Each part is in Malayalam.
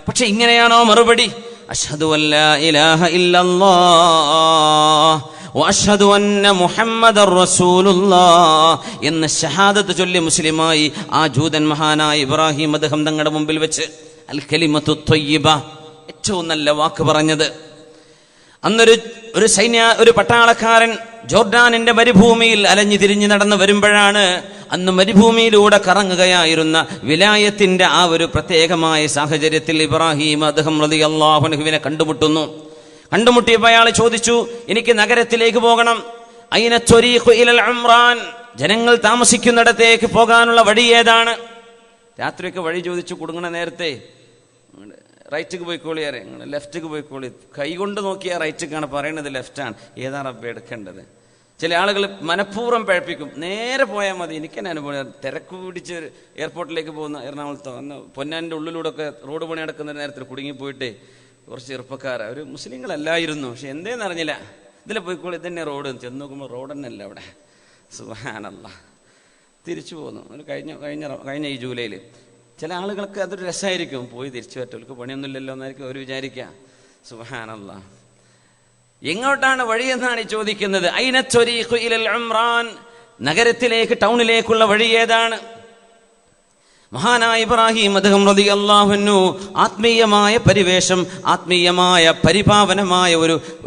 പക്ഷെ ഇങ്ങനെയാണോ മറുപടി? അഷ്ഹദു അല്ലാ ഇലാഹ ഇല്ലല്ലാഹ് വഅഷ്ഹദു അന്ന മുഹമ്മദർ റസൂലുള്ളാഹ് എന്ന ഷഹാദത്ത് ചൊല്ലി മുസ്ലിമായി ആ ജൂതൻ മഹാനായ ഇബ്രാഹിം അദ്ദേഹം തങ്ങളുടെ മുമ്പിൽ വെച്ച് അൽ കലിമത്തു ത്വയ്യിബ, ഏറ്റവും നല്ല വാക്ക് പറഞ്ഞത്. അന്നൊരു ഒരു പട്ടാളക്കാരൻ ജോർഡാനിന്റെ മരുഭൂമിയിൽ അലഞ്ഞു തിരിഞ്ഞു നടന്നു വരുമ്പോഴാണ്, അന്ന് മരുഭൂമിയിലൂടെ കറങ്ങുകയായിരുന്ന വിലായത്തിന്റെ ആ ഒരു പ്രത്യേകമായ സാഹചര്യത്തിൽ ഇബ്രാഹിം അദ്ദേഹം റളിയല്ലാഹു അൻഹുവിനെ കണ്ടുമുട്ടിയപ്പോൾ അയാൾ ചോദിച്ചു, എനിക്ക് നഗരത്തിലേക്ക് പോകണം. അയ്ന ത്വരീഖു ഇലൽ ഉംറാൻ, ജനങ്ങൾ താമസിക്കുന്നിടത്തേക്ക് പോകാനുള്ള വഴി ഏതാണ്? രാത്രിയൊക്കെ വഴി ചോദിച്ചു കുടുങ്ങണ നേരത്തെ റൈറ്റിക്ക് പോയിക്കോളിയാരെ, ലെഫ്റ്റിക്ക് പോയിക്കോളി, കൈകൊണ്ട് നോക്കിയാൽ റൈറ്റിക്കാണ്, പറയണത് ലെഫ്റ്റാണ്, ഏതാ റബ്ബ് എടുക്കേണ്ടത്? ചില ആളുകൾ മനഃപൂർവ്വം പഴപ്പിക്കും, നേരെ പോയാൽ മതി. എനിക്ക് തന്നെ അനുഭവം, തിരക്ക് പിടിച്ച് എയർപോർട്ടിലേക്ക് പോകുന്ന എറണാകുളത്തോ അന്ന് പൊന്നാനിൻ്റെ ഉള്ളിലൂടെ ഒക്കെ റോഡ് പണി നടക്കുന്ന നേരത്തിൽ കുടുങ്ങിപ്പോയിട്ട് കുറച്ച് ചെറുപ്പക്കാരാണ്, ഒരു മുസ്ലിങ്ങളല്ലായിരുന്നു, പക്ഷെ എന്തേന്ന് അറിഞ്ഞില്ല, ഇതിൽ പോയിക്കോളി, ഇതന്നെ റോഡ്. ചെന്ന് നോക്കുമ്പോൾ റോഡ് തന്നെ അല്ല അവിടെ. സുബ്ഹാനല്ലാഹ്. തിരിച്ചു പോന്നു. കഴിഞ്ഞ ഈ ജൂലൈയിൽ ചില ആളുകൾക്ക് അതൊരു രസമായിരിക്കും, പോയി തിരിച്ചു പറ്റുള്ളൂ, പണിയൊന്നുമില്ലല്ലോ എന്നായിരിക്കും അവർ വിചാരിക്കുക. സുബ്ഹാനല്ലാഹ്. എങ്ങോട്ടാണ് വഴി എന്നാണ് ഈ ചോദിക്കുന്നത്. അയ്ന ത്വരീഖു ഇലൽ ഉംറാൻ, നഗരത്തിലേക്ക് ടൗണിലേക്കുള്ള വഴി ഏതാണ്? മഹാനായ ഇബ്രാഹിം അദ്ദേഹം റളിയല്ലാഹു അൻഹു ആത്മീയമായ പരിവേഷം, ആത്മീയമായ പരിപാവനമായ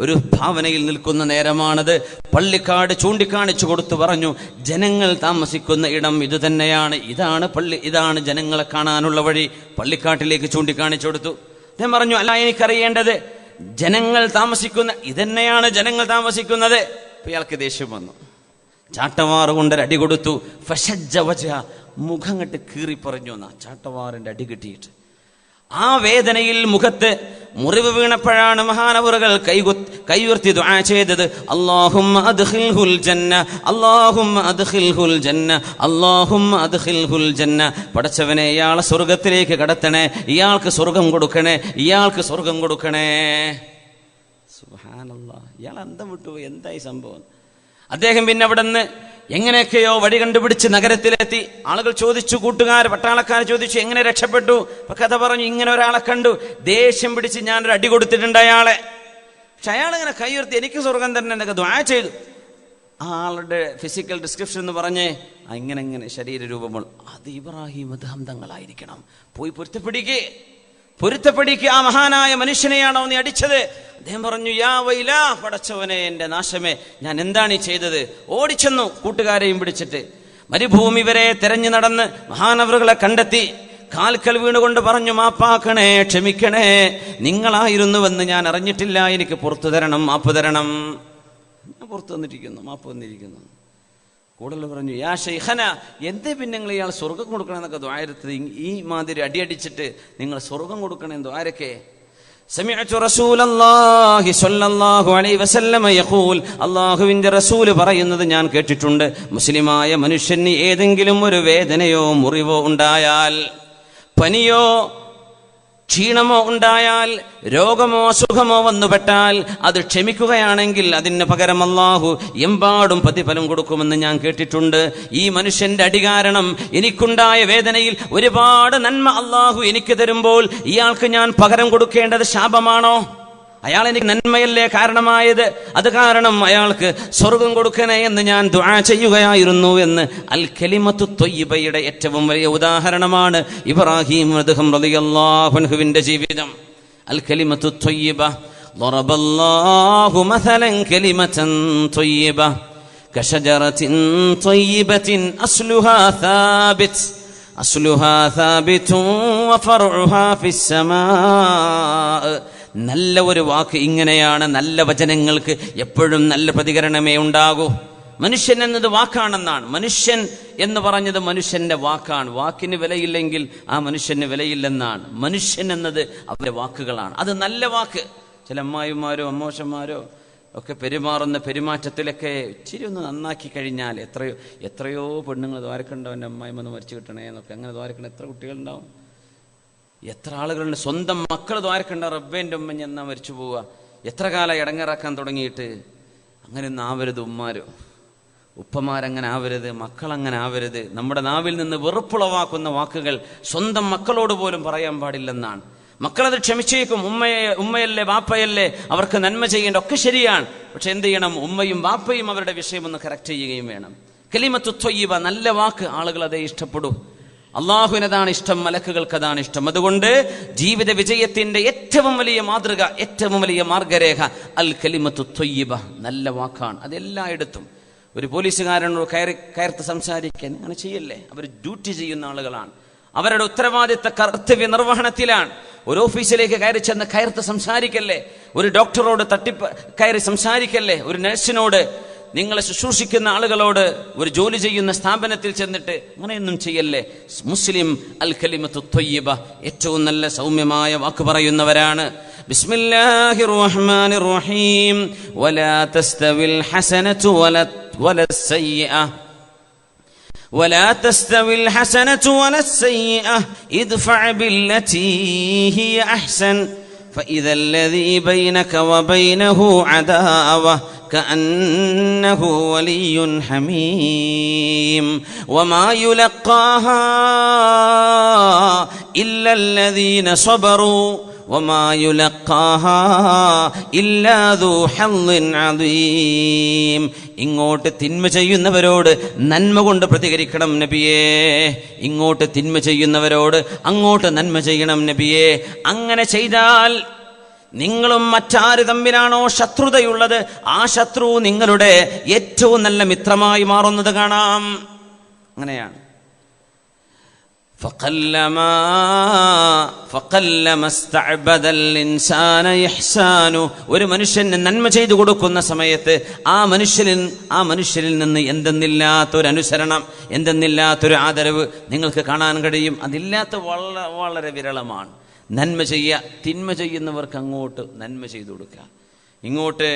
ഒരു ഭാവനയിൽ നിൽക്കുന്ന നേരമാണത്. പള്ളിക്കാട് ചൂണ്ടിക്കാണിച്ചു കൊടുത്തു പറഞ്ഞു, ജനങ്ങൾ താമസിക്കുന്ന ഇടം ഇത് തന്നെയാണ്, ഇതാണ് പള്ളി, ഇതാണ് ജനങ്ങളെ കാണാനുള്ള വഴി. പള്ളിക്കാട്ടിലേക്ക് ചൂണ്ടിക്കാണിച്ചു കൊടുത്തു. അദ്ദേഹം പറഞ്ഞു, അല്ല, എനിക്കറിയേണ്ടത് ജനങ്ങൾ താമസിക്കുന്ന ഇതന്നെയാണ്, ജനങ്ങൾ താമസിക്കുന്നത്. ഇയാൾക്ക് ദേഷ്യം വന്നു, ചാട്ടവാറ് കൊണ്ടൊരടി കൊടുത്തു. ഫശജ്ജ വജ്ഹ, മുഖം കെട്ട് കീറി പറഞ്ഞു എന്നാ, ചാട്ടവാറിന്റെ അടി കിട്ടിയിട്ട്. ആ വേദനയിൽ മുഖത്ത് മുറിവ് വീണപ്പോഴാണ് മഹാനവറുകൾ കൈയുയർത്തി ദുആ ചെയ്തത്, അല്ലാഹുമ്മ അദ്ഖിൽഹുൽ ജന്ന, അല്ലാഹുമ്മ അദ്ഖിൽഹുൽ ജന്ന, അല്ലാഹുമ്മ അദ്ഖിൽഹുൽ ജന്ന. പടച്ചവനെ, ഇയാളെ സ്വർഗത്തിലേക്ക് കടത്തണേ, ഇയാൾക്ക് സ്വർഗം കൊടുക്കണേ, ഇയാൾക്ക് സ്വർഗം കൊടുക്കണേ. സുബ്ഹാനല്ലാഹ്. ഇയാൾ അന്തം വിട്ടുപോയി, എന്തായി സംഭവം? അദ്ദേഹം പിന്നെ അവിടെ നിന്ന് എങ്ങനെയൊക്കെയോ വഴി കണ്ടുപിടിച്ച് നഗരത്തിലെത്തി. ആളുകൾ ചോദിച്ചു, പട്ടാളക്കാർ ചോദിച്ചു, എങ്ങനെ രക്ഷപ്പെട്ടു? കഥ പറഞ്ഞു, ഇങ്ങനെ ഒരാളെ കണ്ടു, ദേഷ്യം പിടിച്ച് ഞാനൊരു അടി കൊടുത്തിട്ടുണ്ട് അയാളെ. പക്ഷെ അയാളിങ്ങനെ കൈയുയർത്തി, എനിക്ക് സ്വർഗം തന്നെ എന്നൊക്കെ ദുആ ചെയ്തു. ആളുടെ ഫിസിക്കൽ ഡിസ്ക്രിപ്ഷൻ എന്ന് പറഞ്ഞേ ഇങ്ങനെ ശരീരരൂപങ്ങൾ, അത് ഇബ്രാഹിം അദ്ദേഹം തങ്ങളായിരിക്കണം. പോയി പൊരുത്തപ്പെടിക്കുക, ആ മഹാനായ മനുഷ്യനെയാണോ നീ അടിച്ചത്? അദ്ദേഹം പറഞ്ഞു, യാ വൈലാ, പടച്ചവനെ, എന്റെ നാശമേ, ഞാൻ എന്താണ് ഈ ചെയ്തത്? ഓടിച്ചെന്നു കൂട്ടുകാരെയും പിടിച്ചിട്ട് മരുഭൂമി വരെ തെരഞ്ഞു നടന്ന് മഹാനവറുകളെ കണ്ടെത്തി. കാൽക്കൽ വീണുകൊണ്ട് പറഞ്ഞു, മാപ്പാക്കണേ, ക്ഷമിക്കണേ, നിങ്ങളായിരുന്നുവെന്ന് ഞാൻ അറിഞ്ഞിട്ടില്ല, എനിക്ക് പുറത്തു തരണം, മാപ്പ് തരണം. പുറത്തു വന്നിരിക്കുന്നു, മാപ്പ് വന്നിരിക്കുന്നു. കൂടുതൽ പറഞ്ഞു, യാ ശൈഖന, എന്തേ പിന്നെ നിങ്ങൾ ഇയാൾ സ്വർഗം കൊടുക്കണമെന്നൊക്കെ ദ്വാരത്ത് ഈ മാതിരി അടിയടിച്ചിട്ട് നിങ്ങൾ സ്വർഗം കൊടുക്കണേ ദ്വാരക്കെ? സമിഅതു റസൂലല്ലാഹി സ്വല്ലല്ലാഹു അലൈഹി വസല്ലമ യഖൂൽ, അല്ലാഹുവിന്റെ റസൂൽ പറയുന്നത് ഞാൻ കേട്ടിട്ടുണ്ട്, മുസ്ലിമായ മനുഷ്യന് ഏതെങ്കിലും ഒരു വേദനയോ മുറിവോ ഉണ്ടായാൽ, പനിയോ ക്ഷീണമോ ഉണ്ടായാൽ, രോഗമോ അസുഖമോ വന്നുപെട്ടാൽ, അത് ക്ഷമിക്കുകയാണെങ്കിൽ അതിന് പകരം അല്ലാഹു എമ്പാടും പ്രതിഫലം കൊടുക്കുമെന്ന് ഞാൻ കേട്ടിട്ടുണ്ട്. ഈ മനുഷ്യന്റെ അടി കാരണം എനിക്കുണ്ടായ വേദനയിൽ ഒരുപാട് നന്മ അല്ലാഹു എനിക്ക് തരുമ്പോൾ ഇയാൾക്ക് ഞാൻ പകരം കൊടുക്കേണ്ടത് ശാപമാണോ? അയാൾ എനിക്ക് നന്മയല്ലേ കാരണമായത്? അത് കാരണം അയാൾക്ക് സ്വർഗം കൊടുക്കണേ എന്ന് ഞാൻ ദുആ ചെയ്യുകയായിരുന്നു എന്ന് അൽ കലിമത്തു ത്വയ്യിബയുടെ ഏറ്റവും വലിയ ഉദാഹരണമാണ് ഇബ്രാഹിം അദ്ദേഹം റളിയല്ലാഹു അൻഹുവിന്റെ ജീവിതം. അൽ കലിമത്തു ത്വയ്യിബ, ളറബല്ലാഹു മസലൻ കലിമതൻ ത്വയ്യിബ കശജറത്തിൻ ത്വയ്യിബത്തിൻ അസ്ലുഹാ സാബിതുൻ വഫർഉഹാ ഫിസ്സമാ. നല്ല ഒരു വാക്ക് ഇങ്ങനെയാണ്, നല്ല വചനങ്ങൾക്ക് എപ്പോഴും നല്ല പ്രതികരണമേ ഉണ്ടാകൂ. മനുഷ്യൻ എന്നത് വാക്കാണെന്നാണ്. മനുഷ്യൻ എന്ന് പറഞ്ഞത് മനുഷ്യന്റെ വാക്കാണ്. വാക്കിന് വിലയില്ലെങ്കിൽ ആ മനുഷ്യന് വിലയില്ലെന്നാണ്. മനുഷ്യൻ എന്നത് അവരുടെ വാക്കുകളാണ്. അത് നല്ല വാക്ക്. ചില അമ്മായിമാരോ അമ്മോശന്മാരോ ഒക്കെ പെരുമാറുന്ന പെരുമാറ്റത്തിലൊക്കെ ഇച്ചിരി ഒന്ന് നന്നാക്കി കഴിഞ്ഞാൽ എത്രയോ പെണ്ണുങ്ങൾ ദ്വാരക്കുണ്ടാവും, എൻ്റെ അമ്മായിമൊന്ന് മരിച്ചു കിട്ടണേ എന്നൊക്കെ. അങ്ങനെ ദ്വാരക്കണ്ട എത്ര കുട്ടികളുണ്ടാവും, എത്ര ആളുകളുണ്ട്. സ്വന്തം മക്കൾ ദ്വാരക്കണ്ട, റബ്ബേൻ്റെ ഉമ്മ എന്നാ മരിച്ചു പോവുക. എത്ര കാലം ഇടങ്ങേറാക്കാൻ തുടങ്ങിയിട്ട്. അങ്ങനെ ഒന്നും ആവരുത് ഉമ്മാരോ ഉപ്പമാരങ്ങനെ ആവരുത്, മക്കളങ്ങനെ ആവരുത്. നമ്മുടെ നാവിൽ നിന്ന് വെറുപ്പുളവാക്കുന്ന വാക്കുകൾ സ്വന്തം മക്കളോട് പോലും പറയാൻ പാടില്ലെന്നാണ്. മക്കളത് ക്ഷമിച്ചേക്കും. ഉമ്മയല്ലേ വാപ്പയല്ലേ, അവർക്ക് നന്മ ചെയ്യേണ്ട ഒക്കെ ശരിയാണ്. പക്ഷെ എന്ത് ചെയ്യണം? ഉമ്മയും വാപ്പയും അവരുടെ വിഷയം ഒന്ന് കറക്റ്റ് ചെയ്യുകയും വേണം. കലിമത്തു ത്വയ്യിബ, നല്ല വാക്ക്, ആളുകൾ അതേ ഇഷ്ടപ്പെടൂ. അള്ളാഹുവിനതാണ് ഇഷ്ടം, മലക്കുകൾക്ക് അതാണ് ഇഷ്ടം. അതുകൊണ്ട് ജീവിത വിജയത്തിന്റെ ഏറ്റവും വലിയ മാതൃക, ഏറ്റവും വലിയ മാർഗരേഖ അൽ കലിമത്തു ത്വയ്യിബ, നല്ല വാക്കാണ്. അതെല്ലായിടത്തും. ഒരു പോലീസുകാരനോട് കയർത്ത് സംസാരിക്കാൻ അങ്ങനെ ചെയ്യല്ലേ. അവർ ഡ്യൂട്ടി ചെയ്യുന്ന ആളുകളാണ്, അവരുടെ ഉത്തരവാദിത്ത കർത്തവ്യ നിർവഹണത്തിലാണ്. ഒരു ഓഫീസിലേക്ക് കയറി ചെന്ന് കയർത്ത് സംസാരിക്കല്ലേ. ഒരു ഡോക്ടറോട് കയറി സംസാരിക്കല്ലേ. ഒരു നഴ്സിനോട്, നിങ്ങളെ ശുശ്രൂഷിക്കുന്ന ആളുകളോട്, ഒരു ജോലി ചെയ്യുന്ന സ്ഥാപനത്തിൽ ചെന്നിട്ട് അങ്ങനെയൊന്നും ചെയ്യല്ലേ. മുസ്ലിം അൽ കലിമത്തു ത്വയ്യിബ, ഏറ്റവും നല്ല സൗമ്യമായ വാക്ക് പറയുന്നവരാണ്. ബിസ്മില്ലാഹിർ റഹ്മാനിർ റഹീം. വലാ തസ്തവിൽ ഹസനതു വലസ്സയ്യിഅ ولا تستوي الحسنة ولا السيئة ادفع بالتي هي أحسن فإذا الذي بينك وبينه عداوة كأنه ولي حميم وما يلقاها إلا الذين صبروا وما يلقاها إلا ذو حظ عظيم. ഇങ്ങോട്ട് തിന്മ ചെയ്യുന്നവരോട് നന്മ കൊണ്ട് പ്രതികരിക്കണം നബിയേ. ഇങ്ങോട്ട് തിന്മ ചെയ്യുന്നവരോട് അങ്ങോട്ട് നന്മ ചെയ്യണം നബിയേ. അങ്ങനെ ചെയ്താൽ നിങ്ങളും മറ്റാര് തമ്മിലാണോ ശത്രുതയുള്ളത്, ആ ശത്രു നിങ്ങളുടെ ഏറ്റവും നല്ല മിത്രമായി മാറുന്നത് കാണാം. അങ്ങനെയാണ്. ഒരു മനുഷ്യന് നന്മ ചെയ്തു കൊടുക്കുന്ന സമയത്ത് ആ മനുഷ്യരിൽ നിന്ന് എന്തെന്നില്ലാത്തൊരനുസരണം, എന്തെന്നില്ലാത്തൊരു ആദരവ് നിങ്ങൾക്ക് കാണാൻ കഴിയും. അതില്ലാത്ത വളരെ വിരളമാണ്. നന്മ ചെയ്യുക, തിന്മ ചെയ്യുന്നവർക്ക് അങ്ങോട്ട് നന്മ ചെയ്തു കൊടുക്കുക. ഇങ്ങോട്ട്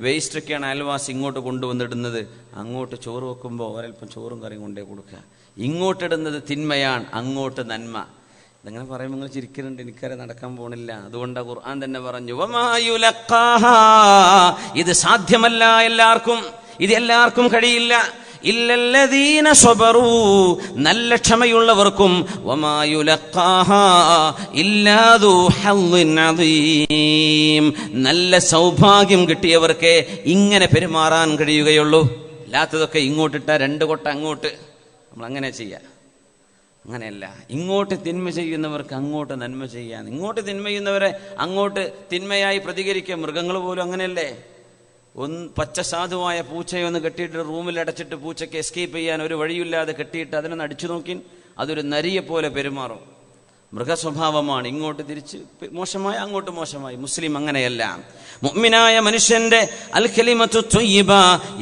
വേസ്റ്റൊക്കെയാണ് അയൽവാസി ഇങ്ങോട്ട് കൊണ്ടുവന്നിടുന്നത്, അങ്ങോട്ട് ചോറ് വെക്കുമ്പോൾ ഒരൽപ്പം ചോറും കറിയും കൊണ്ടേ കൊടുക്കുക. ഇങ്ങോട്ടിടുന്നത് തിന്മയാണ്, അങ്ങോട്ട് നന്മ. ഇതങ്ങനെ പറയുമ്പോൾ നിങ്ങൾ ചിരിക്കുന്നുണ്ട്, എനിക്കറിയാം നടക്കാൻ പോണില്ല. അതുകൊണ്ടാണ് ഖുർആൻ തന്നെ പറഞ്ഞു, ഇത് സാധ്യമല്ല എല്ലാവർക്കും, ഇത് എല്ലാവർക്കും കഴിയില്ല. ഇല്ലല്ലദീന സ്വബറൂ, നല്ല ക്ഷമയുള്ളവർക്കും, വമാ യുലഖാഹാ ഇല്ലാ ദൂ ഹദ്ദിൻ അദീം, നല്ല സൗഭാഗ്യം കിട്ടിയവർക്ക് ഇങ്ങനെ പെരുമാറാൻ കഴിയുകയുള്ളൂ. അല്ലാത്തതൊക്കെ ഇങ്ങോട്ടിട്ട 2 കൊട്ട അങ്ങോട്ട്, നമ്മളങ്ങനെ ചെയ്യാം. അങ്ങനെയല്ല. ഇങ്ങോട്ട് തിന്മ ചെയ്യുന്നവർക്ക് അങ്ങോട്ട് നന്മ ചെയ്യാൻ, ഇങ്ങോട്ട് തിന്മ ചെയ്യുന്നവരെ അങ്ങോട്ട് തിന്മയായി പ്രതികരിക്കുക. മൃഗങ്ങൾ പോലും അങ്ങനെയല്ലേ. പച്ച സാധുവായ പൂച്ചയൊന്ന് കെട്ടിയിട്ട് റൂമിൽ അടച്ചിട്ട് പൂച്ചയ്ക്ക് എസ്കേപ്പ് ചെയ്യാൻ ഒരു വഴിയില്ലാതെ കെട്ടിയിട്ട് അതിനൊന്ന് അടിച്ചു നോക്കി, അതൊരു നരിയെ പോലെ പെരുമാറും. മൃഗസ്വഭാവമാണ്. ഇങ്ങോട്ട് തിരിച്ച് മോശമായി, അങ്ങോട്ട് മോശമായി. മുസ്ലിം അങ്ങനെയല്ല. മുഅ്മിനായ മനുഷ്യന്റെ അൽ കലിമത്തു ത്വയ്യിബ,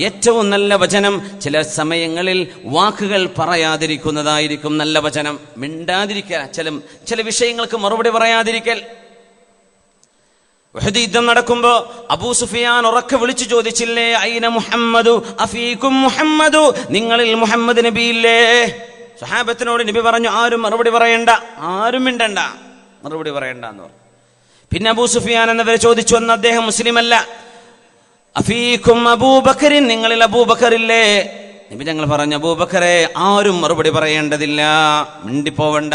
ഏറ്റവും നല്ല വചനം. ചില സമയങ്ങളിൽ വാക്കുകൾ പറയാതിരിക്കുന്നതായിരിക്കും നല്ല വചനം. മിണ്ടാതിരിക്കൽ, ചില വിഷയങ്ങൾക്ക് മറുപടി പറയാതിരിക്കൽ. ഉഹദ് യുദ്ധം നടക്കുമ്പോ അബൂ സുഫിയാൻ ഉറക്കെ വിളിച്ചു ചോദിച്ചില്ലേ, ഐന മുഹമ്മദു അഫീകും മുഹമ്മദു, നിങ്ങളിൽ മുഹമ്മദ് നബിയില്ലേ? സഹാബത്തിനോട് നബി പറഞ്ഞു, ആരും മറുപടി പറയണ്ട, ആരും മിണ്ടണ്ട, മറുപടി പറയണ്ട എന്ന് പറഞ്ഞു. പിന്നെ അബൂ സുഫിയാൻ എന്നവരെ ചോദിച്ചു, എന്ന് അദ്ദേഹം മുസ്ലിമല്ല. അഫീകും അബൂബക്കറിൻ, നിങ്ങളിൽ അബൂബക്കറില്ലേ? നബി ഞങ്ങൾ പറഞ്ഞു, അബൂബക്കറെ ആരും മറുപടി പറയേണ്ടതില്ല, മിണ്ടിപ്പോവണ്ട.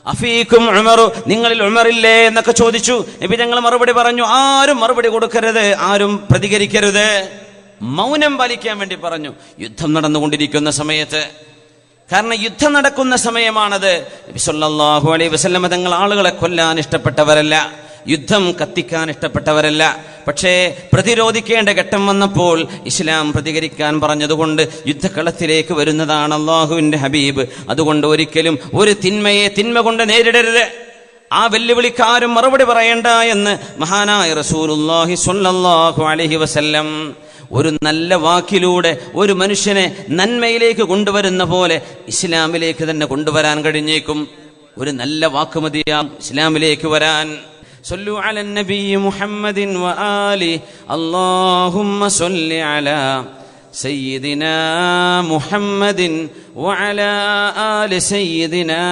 അഫീക്കും ഉമറു, നിങ്ങളിൽ ഉമറില്ലേ എന്നൊക്കെ ചോദിച്ചു. നബി ഞങ്ങൾ മറുപടി പറഞ്ഞു, ആരും മറുപടി കൊടുക്കരുത്, ആരും പ്രതികരിക്കരുത്, മൗനം പാലിക്കാൻ വേണ്ടി പറഞ്ഞു. യുദ്ധം നടന്നുകൊണ്ടിരിക്കുന്ന സമയത്ത്, കാരണം യുദ്ധം നടക്കുന്ന സമയമാണത്. നബി സല്ലല്ലാഹു അലൈഹി വസല്ലം തങ്ങൾ ആളുകളെ കൊല്ലാൻ ഇഷ്ടപ്പെട്ടവരല്ല, യുദ്ധം കത്തിക്കാൻ ഇഷ്ടപ്പെട്ടവരല്ല. പക്ഷേ പ്രതിരോധിക്കേണ്ട ഘട്ടം വന്നപ്പോൾ ഇസ്ലാം പ്രതികരിക്കാൻ പറഞ്ഞതുകൊണ്ട് യുദ്ധക്കളത്തിലേക്ക് വരുന്നതാണ് അള്ളാഹുവിന്റെ ഹബീബ്. അതുകൊണ്ട് ഒരിക്കലും ഒരു തിന്മയെ തിന്മ കൊണ്ട് നേരിടരുത്. ആ വെല്ലുവിളിക്കാരും മറുപടി പറയേണ്ട എന്ന് മഹാനായ റസൂലുള്ളാഹി സ്വല്ലല്ലാഹു അലൈഹി വസല്ലം ഒരു നല്ല വാക്കിലൂടെ ഒരു മനുഷ്യനെ നന്മയിലേക്ക് കൊണ്ടുവരുന്ന പോലെ ഇസ്ലാമിലേക്ക് തന്നെ കൊണ്ടുവരാൻ കഴിഞ്ഞേക്കും. ഒരു നല്ല വാക്ക് മതിയാം ഇസ്ലാമിലേക്ക് വരാൻ. صلوا على النبي محمد وآله اللهم صل على سيدنا محمد وعلى آل سيدنا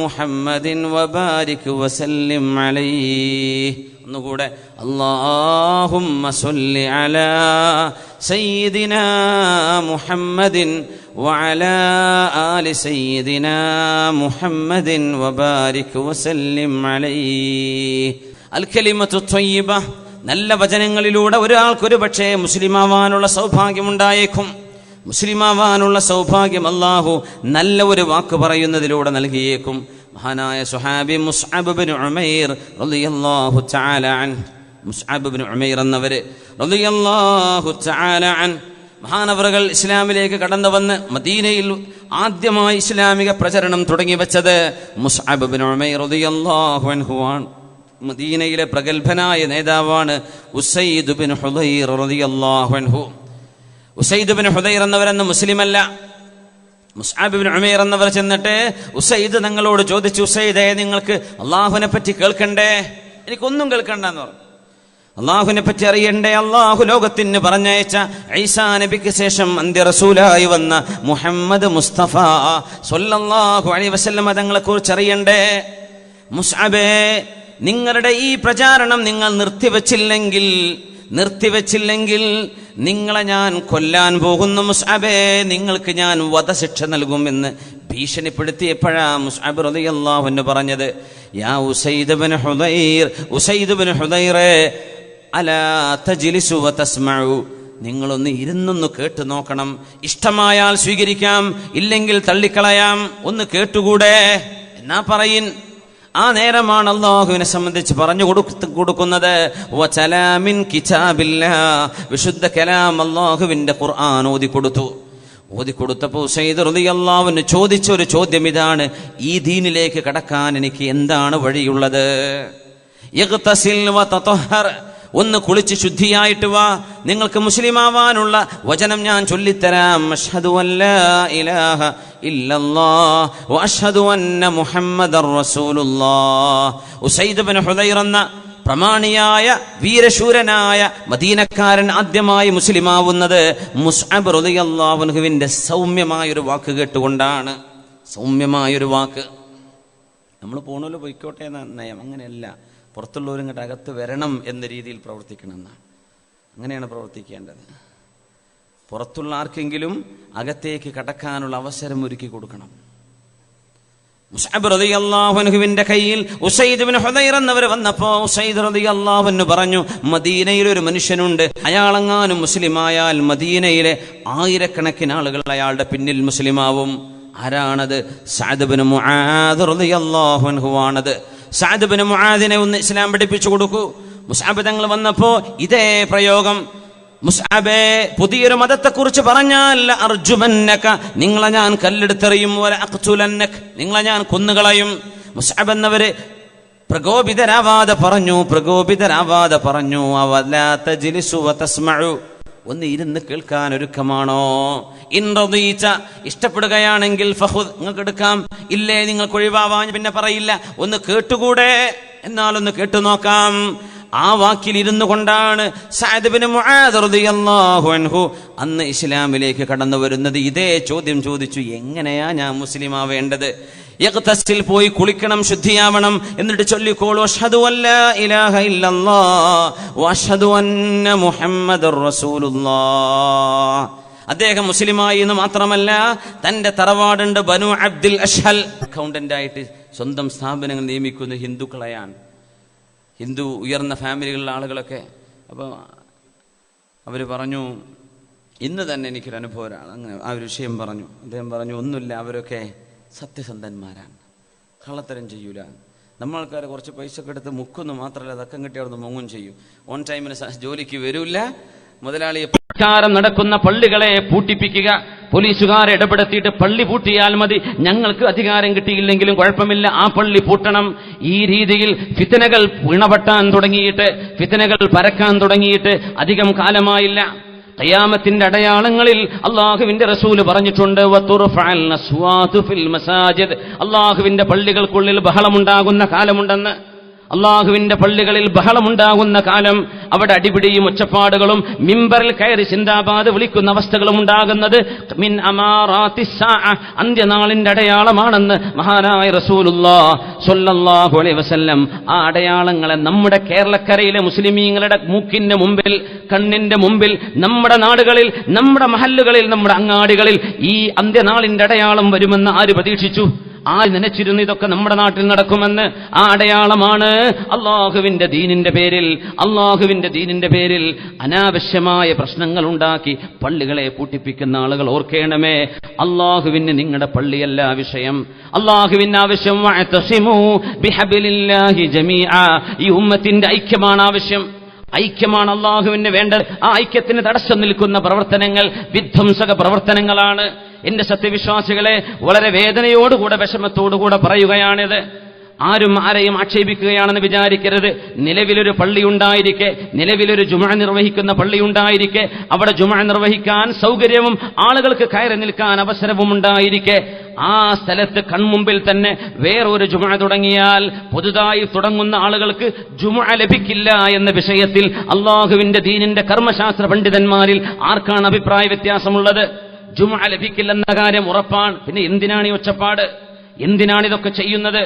محمد وبارك وسلم عليه. ഒന്നുകൂടെ, اللهم صل على سيدنا محمد وعلى آل سيدنا محمد وبارك وسلم عليه. الكلمة الطيبة, നല്ല വചനങ്ങളിലൂടെ ഒരാൾക്കൊരു പക്ഷേ മുസ്ലിമാവാനുള്ള സൗഭാഗ്യമുണ്ടായേക്കും. മുസ്ലിമാവാനുള്ള സൗഭാഗ്യം അല്ലാഹു നല്ല ഒരു വാക്ക് പറയുന്നതിലൂടെ നൽകിയേക്കും. മഹാനായ സ്വഹാബി മുസ്അബ് ഇബ്നു ഉമൈർ റളിയല്ലാഹു തആല അൻഹു, മുസ്അബ് ഇബ്നു ഉമൈർ എന്നവര് റളിയല്ലാഹു തആല അൻഹു, മഹാനവറുകൾ ഇസ്ലാമിലേക്ക് കടന്നു വന്ന് മദീനയിൽ ആദ്യമായി ഇസ്ലാമിക പ്രചരണം തുടങ്ങി വെച്ചത് മുസ്അബ് ഇബ്നു ഉമൈർ റളിയല്ലാഹു അൻഹു ആണ്. മദീനയിലെ പ്രഗൽഭനായ നേതാവാണ് ഉസൈദ് ഇബ്നു ഹുദൈർ റളിയല്ലാഹു അൻഹു. ഉസൈദ് ഇബ്നു ഹുദൈർ എന്നവരെന്ന് മുസ്ലിമല്ല. മുസ്അബ് ഇബ്നു ഉമൈർ എന്നവർ ചെന്നിട്ട് ഉസൈദ് തങ്ങളോട് ചോദിച്ചു, ഉസൈദേ, നിങ്ങൾക്ക് അള്ളാഹുവിനെ പറ്റി കേൾക്കണ്ടേ? എനിക്കൊന്നും കേൾക്കണ്ടെന്ന് പറഞ്ഞു. അള്ളാഹുവിനെ പറ്റി അറിയണ്ടേ? അള്ളാഹു ലോകത്തിന് പറഞ്ഞയച്ച ഈസാ നബിക്ക് ശേഷം അന്ത്യ റസൂലായി വന്ന മുഹമ്മദ് മുസ്തഫ സ്വല്ലല്ലാഹു അലൈഹി വസല്ലം തങ്ങളെ കുറിച്ച് അറിയണ്ടേ? മുസ്അബേ, നിങ്ങളുടെ ഈ പ്രചാരണം നിങ്ങൾ നിർത്തിവെച്ചില്ലെങ്കിൽ നിങ്ങളെ ഞാൻ കൊല്ലാൻ പോകുന്നു. മുസ്അബേ, നിങ്ങൾക്ക് ഞാൻ വധശിക്ഷ നൽകുമെന്ന് ഭീഷണിപ്പെടുത്തിയപ്പോഴാ മുസ്അബ് റളിയല്ലാഹു അൻഹു പറഞ്ഞത്, യാ ഉസൈദ് ഇബ്നു ഹുദൈർ, ഉസൈദ് ഇബ്നു ഹുദൈറേ, അലാ തജ്ലിസു വതസ്മഉ, നിങ്ങളൊന്ന് ഇരുന്നൊന്ന് കേട്ടു നോക്കണം. ഇഷ്ടമായാൽ സ്വീകരിക്കാം, ഇല്ലെങ്കിൽ തള്ളിക്കളയാം. ഒന്ന് കേട്ടുകൂടെ എന്നാ പറയിൻ. ആ നേരമാണ് അല്ലാഹുവിനെ സംബന്ധിച്ച് പറഞ്ഞു കൊടുക്കുന്നത്. വചലാമിൻ കിതാബില്ലാഹ്, വിശുദ്ധ കലാം അല്ലാഹുവിന്റെ ഖുർആൻ ഓതിക്കൊടുത്തപ്പോൾ ഉസൈദ് റളിയല്ലാഹു അൻഹു ചോദിച്ച ഒരു ചോദ്യം ഇതാണ്, ഈ ദീനിലേക്ക് കടക്കാൻ എനിക്ക് എന്താണ് വഴിയുള്ളത്? യഗ്തസിൽ വതതഹർ, ഒന്ന് കുളിച്ച് ശുദ്ധിയായിട്ട് വാ, നിങ്ങൾക്ക് മുസ്ലിമാവാനുള്ള വചനം ഞാൻ ചൊല്ലിത്തരാം. അഷ്ഹദു അല്ലാ ഇലാഹ ഇല്ലല്ലാഹ് വഅഷ്ഹദു അന്ന മുഹമ്മദർ റസൂലുള്ളാഹ്. ഉസൈദ് ഇബ്നു ഹുദൈർ എന്ന പ്രമാണിയായ വീരശൂരനായ മദീനക്കാരൻ ആദ്യമായി മുസ്ലിമാവുന്നത് മുസ്അബ് റളിയല്ലാഹു അൻഹുവിന്റെ സൗമ്യമായൊരു വാക്ക് കേട്ടുകൊണ്ടാണ്. സൗമ്യമായൊരു വാക്ക്. നമ്മൾ പോണല്ലോ പോയിക്കോട്ടെ എന്ന നയം അങ്ങനെയല്ല. പുറത്തുള്ളവരും ഇങ്ങോട്ട് അകത്ത് വരണം എന്ന രീതിയിൽ പ്രവർത്തിക്കണം എന്നാണ്. അങ്ങനെയാണ് പ്രവർത്തിക്കേണ്ടത്. പുറത്തുള്ള ആർക്കെങ്കിലും അകത്തേക്ക് കടക്കാനുള്ള അവസരം ഒരുക്കി കൊടുക്കണം. മുസ്അബ് റളിയല്ലാഹു അൻഹുവിന്റെ കയ്യിൽ ഉസൈദ് ഇബ്നു ഹുദൈർ എന്നവർ വന്നപ്പോൾ ഉസൈദ് റളിയല്ലാഹു അൻഹു പറഞ്ഞു, മദീനയിൽ ഒരു മനുഷ്യനുണ്ട്, അയാളെങ്ങാനും മുസ്ലിമായാൽ മദീനയിലെ ആയിരക്കണക്കിന് ആളുകൾ അയാളുടെ പിന്നിൽ മുസ്ലിമാവും. ആരാണത്? സഅദ് ഇബ്നു മുആദ് റളിയല്ലാഹു അൻഹു ആണത്. സഅദ് ഇബ്നു മുആദിനെ ഒന്ന് ഇസ്ലാം പഠിപ്പിച്ചു കൊടുക്കൂ. മുസ്അബ് തങ്ങൾ വന്നപ്പോ ഇതേ പ്രയോഗം, മുസ്അബേ, പുതിയൊരു മതത്തെക്കുറിച്ച് പറഞ്ഞാൽ അർജുമന്നക, നിങ്ങളെ ഞാൻ കല്ലെടുത്തെറിയും, വല അഖ്തുലന്നക, നിങ്ങളെ ഞാൻ കൊന്നുകളയും. മുസ്അബ് എന്നവര് പ്രകോപിതരാവാതെ പറഞ്ഞു, അവലാ തജ്ലിസു വതസ്മഉ, ഒന്ന് ഇരുന്ന് കേൾക്കാൻ ഒരുക്കമാണോ? ഇൻ റദീത, ഇഷ്ടപ്പെടുകയാണെങ്കിൽ ഫഖുദ്, നിങ്ങൾക്ക് എടുക്കാം, ഇല്ലേ നിങ്ങൾക്ക് ഒഴിവാവാൻ പിന്നെ പറയില്ല. ഒന്ന് കേട്ടുകൂടെ? എന്നാലൊന്ന് കേട്ടു നോക്കാം. ആ വാക്കിൽ ഇരുന്നു കൊണ്ടാണ് സഅദ് ഇബ്നു മുആദ് റളിയല്ലാഹു അൻഹു അന്ന് ഇസ്ലാമിലേക്ക് കടന്നു വരുന്നത്. ഇതേ ചോദ്യം ചോദിച്ചു, എങ്ങനെയാ ഞാൻ മുസ്ലിം ആവേണ്ടത്? യഗ്തസിൽ പോയി കുളിക്കണം, ശുദ്ധിയാവണം, എന്നിട്ട് ചൊല്ലിക്കോളൂ അഷ്ഹദു അല്ലാ ഇലാഹ ഇല്ലല്ലാഹ് വഅഷ്ഹദു അന്ന മുഹമ്മദർ റസൂലുള്ളാഹ്. അദ്ദേഹം മുസ്ലിമായി എന്ന് മാത്രമല്ല, തന്റെ തറവാടുണ്ട് ബനു അബ്ദുൽ അഷ്ഹൽ, അക്കൗണ്ടന്റ് ആയിട്ട് സ്വന്തം സ്ഥാപനങ്ങൾ നിയമിക്കുന്ന ഹിന്ദുക്കളെയാണ്. ഹിന്ദു ഉയർന്ന ഫാമിലികളിലുള്ള ആളുകളൊക്കെ. അപ്പോൾ അവർ പറഞ്ഞു, ഇന്ന് തന്നെ എനിക്കൊരു അനുഭവമാണ്. അങ്ങനെ ആ ഒരു വിഷയം പറഞ്ഞു. അദ്ദേഹം പറഞ്ഞു, ഒന്നുമില്ല, അവരൊക്കെ സത്യസന്ധന്മാരാണ്, കള്ളത്തരം ചെയ്യൂല. നമ്മളാൾക്കാരെ കുറച്ച് പൈസ ഒക്കെ എടുത്ത് മുക്കുന്നു മാത്രമല്ല, തക്കം കിട്ടി അവിടുന്ന് മുങ്ങും ചെയ്യും. ഓൺ ടൈമിന് ജോലിക്ക് വരില്ല. മുതലാളിയെ പ്രചാരം നടക്കുന്ന പള്ളികളെ പൂട്ടിപ്പിക്കുക, പോലീസുകാരെ ഇടപെടുത്തിയിട്ട് പള്ളി പൂട്ടിയാൽ മതി, ഞങ്ങൾക്ക് അധികാരം കിട്ടിയില്ലെങ്കിലും കുഴപ്പമില്ല, ആ പള്ളി പൂട്ടണം. ഈ രീതിയിൽ ഫിത്നകൾ വീണപെട്ടാൻ തുടങ്ങിയിട്ട്, ഫിത്നകൾ പരക്കാൻ തുടങ്ങിയിട്ട് അധികം കാലമായില്ല. ഖിയാമത്തിന്റെ അടയാളങ്ങളിൽ അല്ലാഹുവിന്റെ റസൂൽ പറഞ്ഞിട്ടുണ്ട്, വതുർഫഅൽ അസ്വാതു ഫിൽ മസാജിദ്, അല്ലാഹുവിന്റെ പള്ളികൾക്കുള്ളിൽ ബഹളമുണ്ടാകുന്ന കാലമുണ്ടെന്ന്. അള്ളാഹുവിന്റെ പള്ളികളിൽ ബഹളമുണ്ടാകുന്ന കാലം, അവിടെ അടിപിടിയും ഒച്ചപ്പാടുകളും മിമ്പറിൽ കയറി സിന്ദാബാദ് വിളിക്കുന്ന അവസ്ഥകളും ഉണ്ടാകുന്നത് മിൻ അമാറാത്തിസ് സാഅ, അന്ത്യനാളിന്റെ അടയാളമാണെന്ന് മഹാനായ റസൂലുള്ളാഹി സ്വല്ലല്ലാഹു അലൈഹി വസല്ലം ആ അടയാളങ്ങളെ നമ്മുടെ കേരളക്കരയിലെ മുസ്ലിമീങ്ങളുടെ മൂക്കിന്റെ മുമ്പിൽ, കണ്ണിന്റെ മുമ്പിൽ, നമ്മുടെ നാടുകളിൽ, നമ്മുടെ മഹല്ലുകളിൽ, നമ്മുടെ അങ്ങാടികളിൽ ഈ അന്ത്യനാളിന്റെ അടയാളം വരുമെന്ന് ആര് പ്രതീക്ഷിച്ചു? ആര് നനച്ചിരുന്നു ഇതൊക്കെ നമ്മുടെ നാട്ടിൽ നടക്കുമെന്ന്? ആ അടയാളമാണ് അള്ളാഹുവിന്റെ ദീനിന്റെ പേരിൽ അനാവശ്യമായ പ്രശ്നങ്ങൾ ഉണ്ടാക്കി പള്ളികളെ പൂട്ടിപ്പിക്കുന്ന ആളുകൾ ഓർക്കേണമേ, അള്ളാഹുവിന് നിങ്ങളുടെ പള്ളിയല്ല വിഷയം. അള്ളാഹുവിന് ആവശ്യം വഅതസിമൂ ബിഹബ്ലില്ലാഹി ജമീഅ, ഈ ഉമ്മത്തിന്റെ ഐക്യമാണ് ആവശ്യം. ഐക്യമാണ് അള്ളാഹുവിന് വേണ്ടത്. ആ ഐക്യത്തിന് തടസ്സം നിൽക്കുന്ന പ്രവർത്തനങ്ങൾ വിധ്വംസക പ്രവർത്തനങ്ങളാണ്. എന്റെ സത്യവിശ്വാസികളെ, വളരെ വേദനയോടുകൂടെ വിഷമത്തോടുകൂടെ പറയുകയാണിത്. ആരും ആരെയും ആക്ഷേപിക്കുകയാണെന്ന് വിചാരിക്കരുത്. നിലവിലൊരു പള്ളിയുണ്ടായിരിക്കെ, നിലവിലൊരു ജുമുഅ നിർവഹിക്കുന്ന പള്ളിയുണ്ടായിരിക്കെ, അവിടെ ജുമുഅ നിർവഹിക്കാൻ സൗകര്യവും ആളുകൾക്ക് കയറി നിൽക്കാൻ അവസരവും ഉണ്ടായിരിക്കെ, ആ സ്ഥലത്ത് കൺമുമ്പിൽ തന്നെ വേറൊരു ജുമുഅ തുടങ്ങിയാൽ പുതുതായി തുടങ്ങുന്ന ആളുകൾക്ക് ജുമുഅ ലഭിക്കില്ല എന്ന വിഷയത്തിൽ അള്ളാഹുവിന്റെ ദീനിന്റെ കർമ്മശാസ്ത്ര പണ്ഡിതന്മാരിൽ ആർക്കാണ് അഭിപ്രായ വ്യത്യാസമുള്ളത്? ജുമുഅ ലഭിക്കില്ലെന്ന കാര്യം ഉറപ്പാണ്. പിന്നെ എന്തിനാണ് ഈ ഒച്ചപ്പാട്? എന്തിനാണിതൊക്കെ ചെയ്യുന്നത്?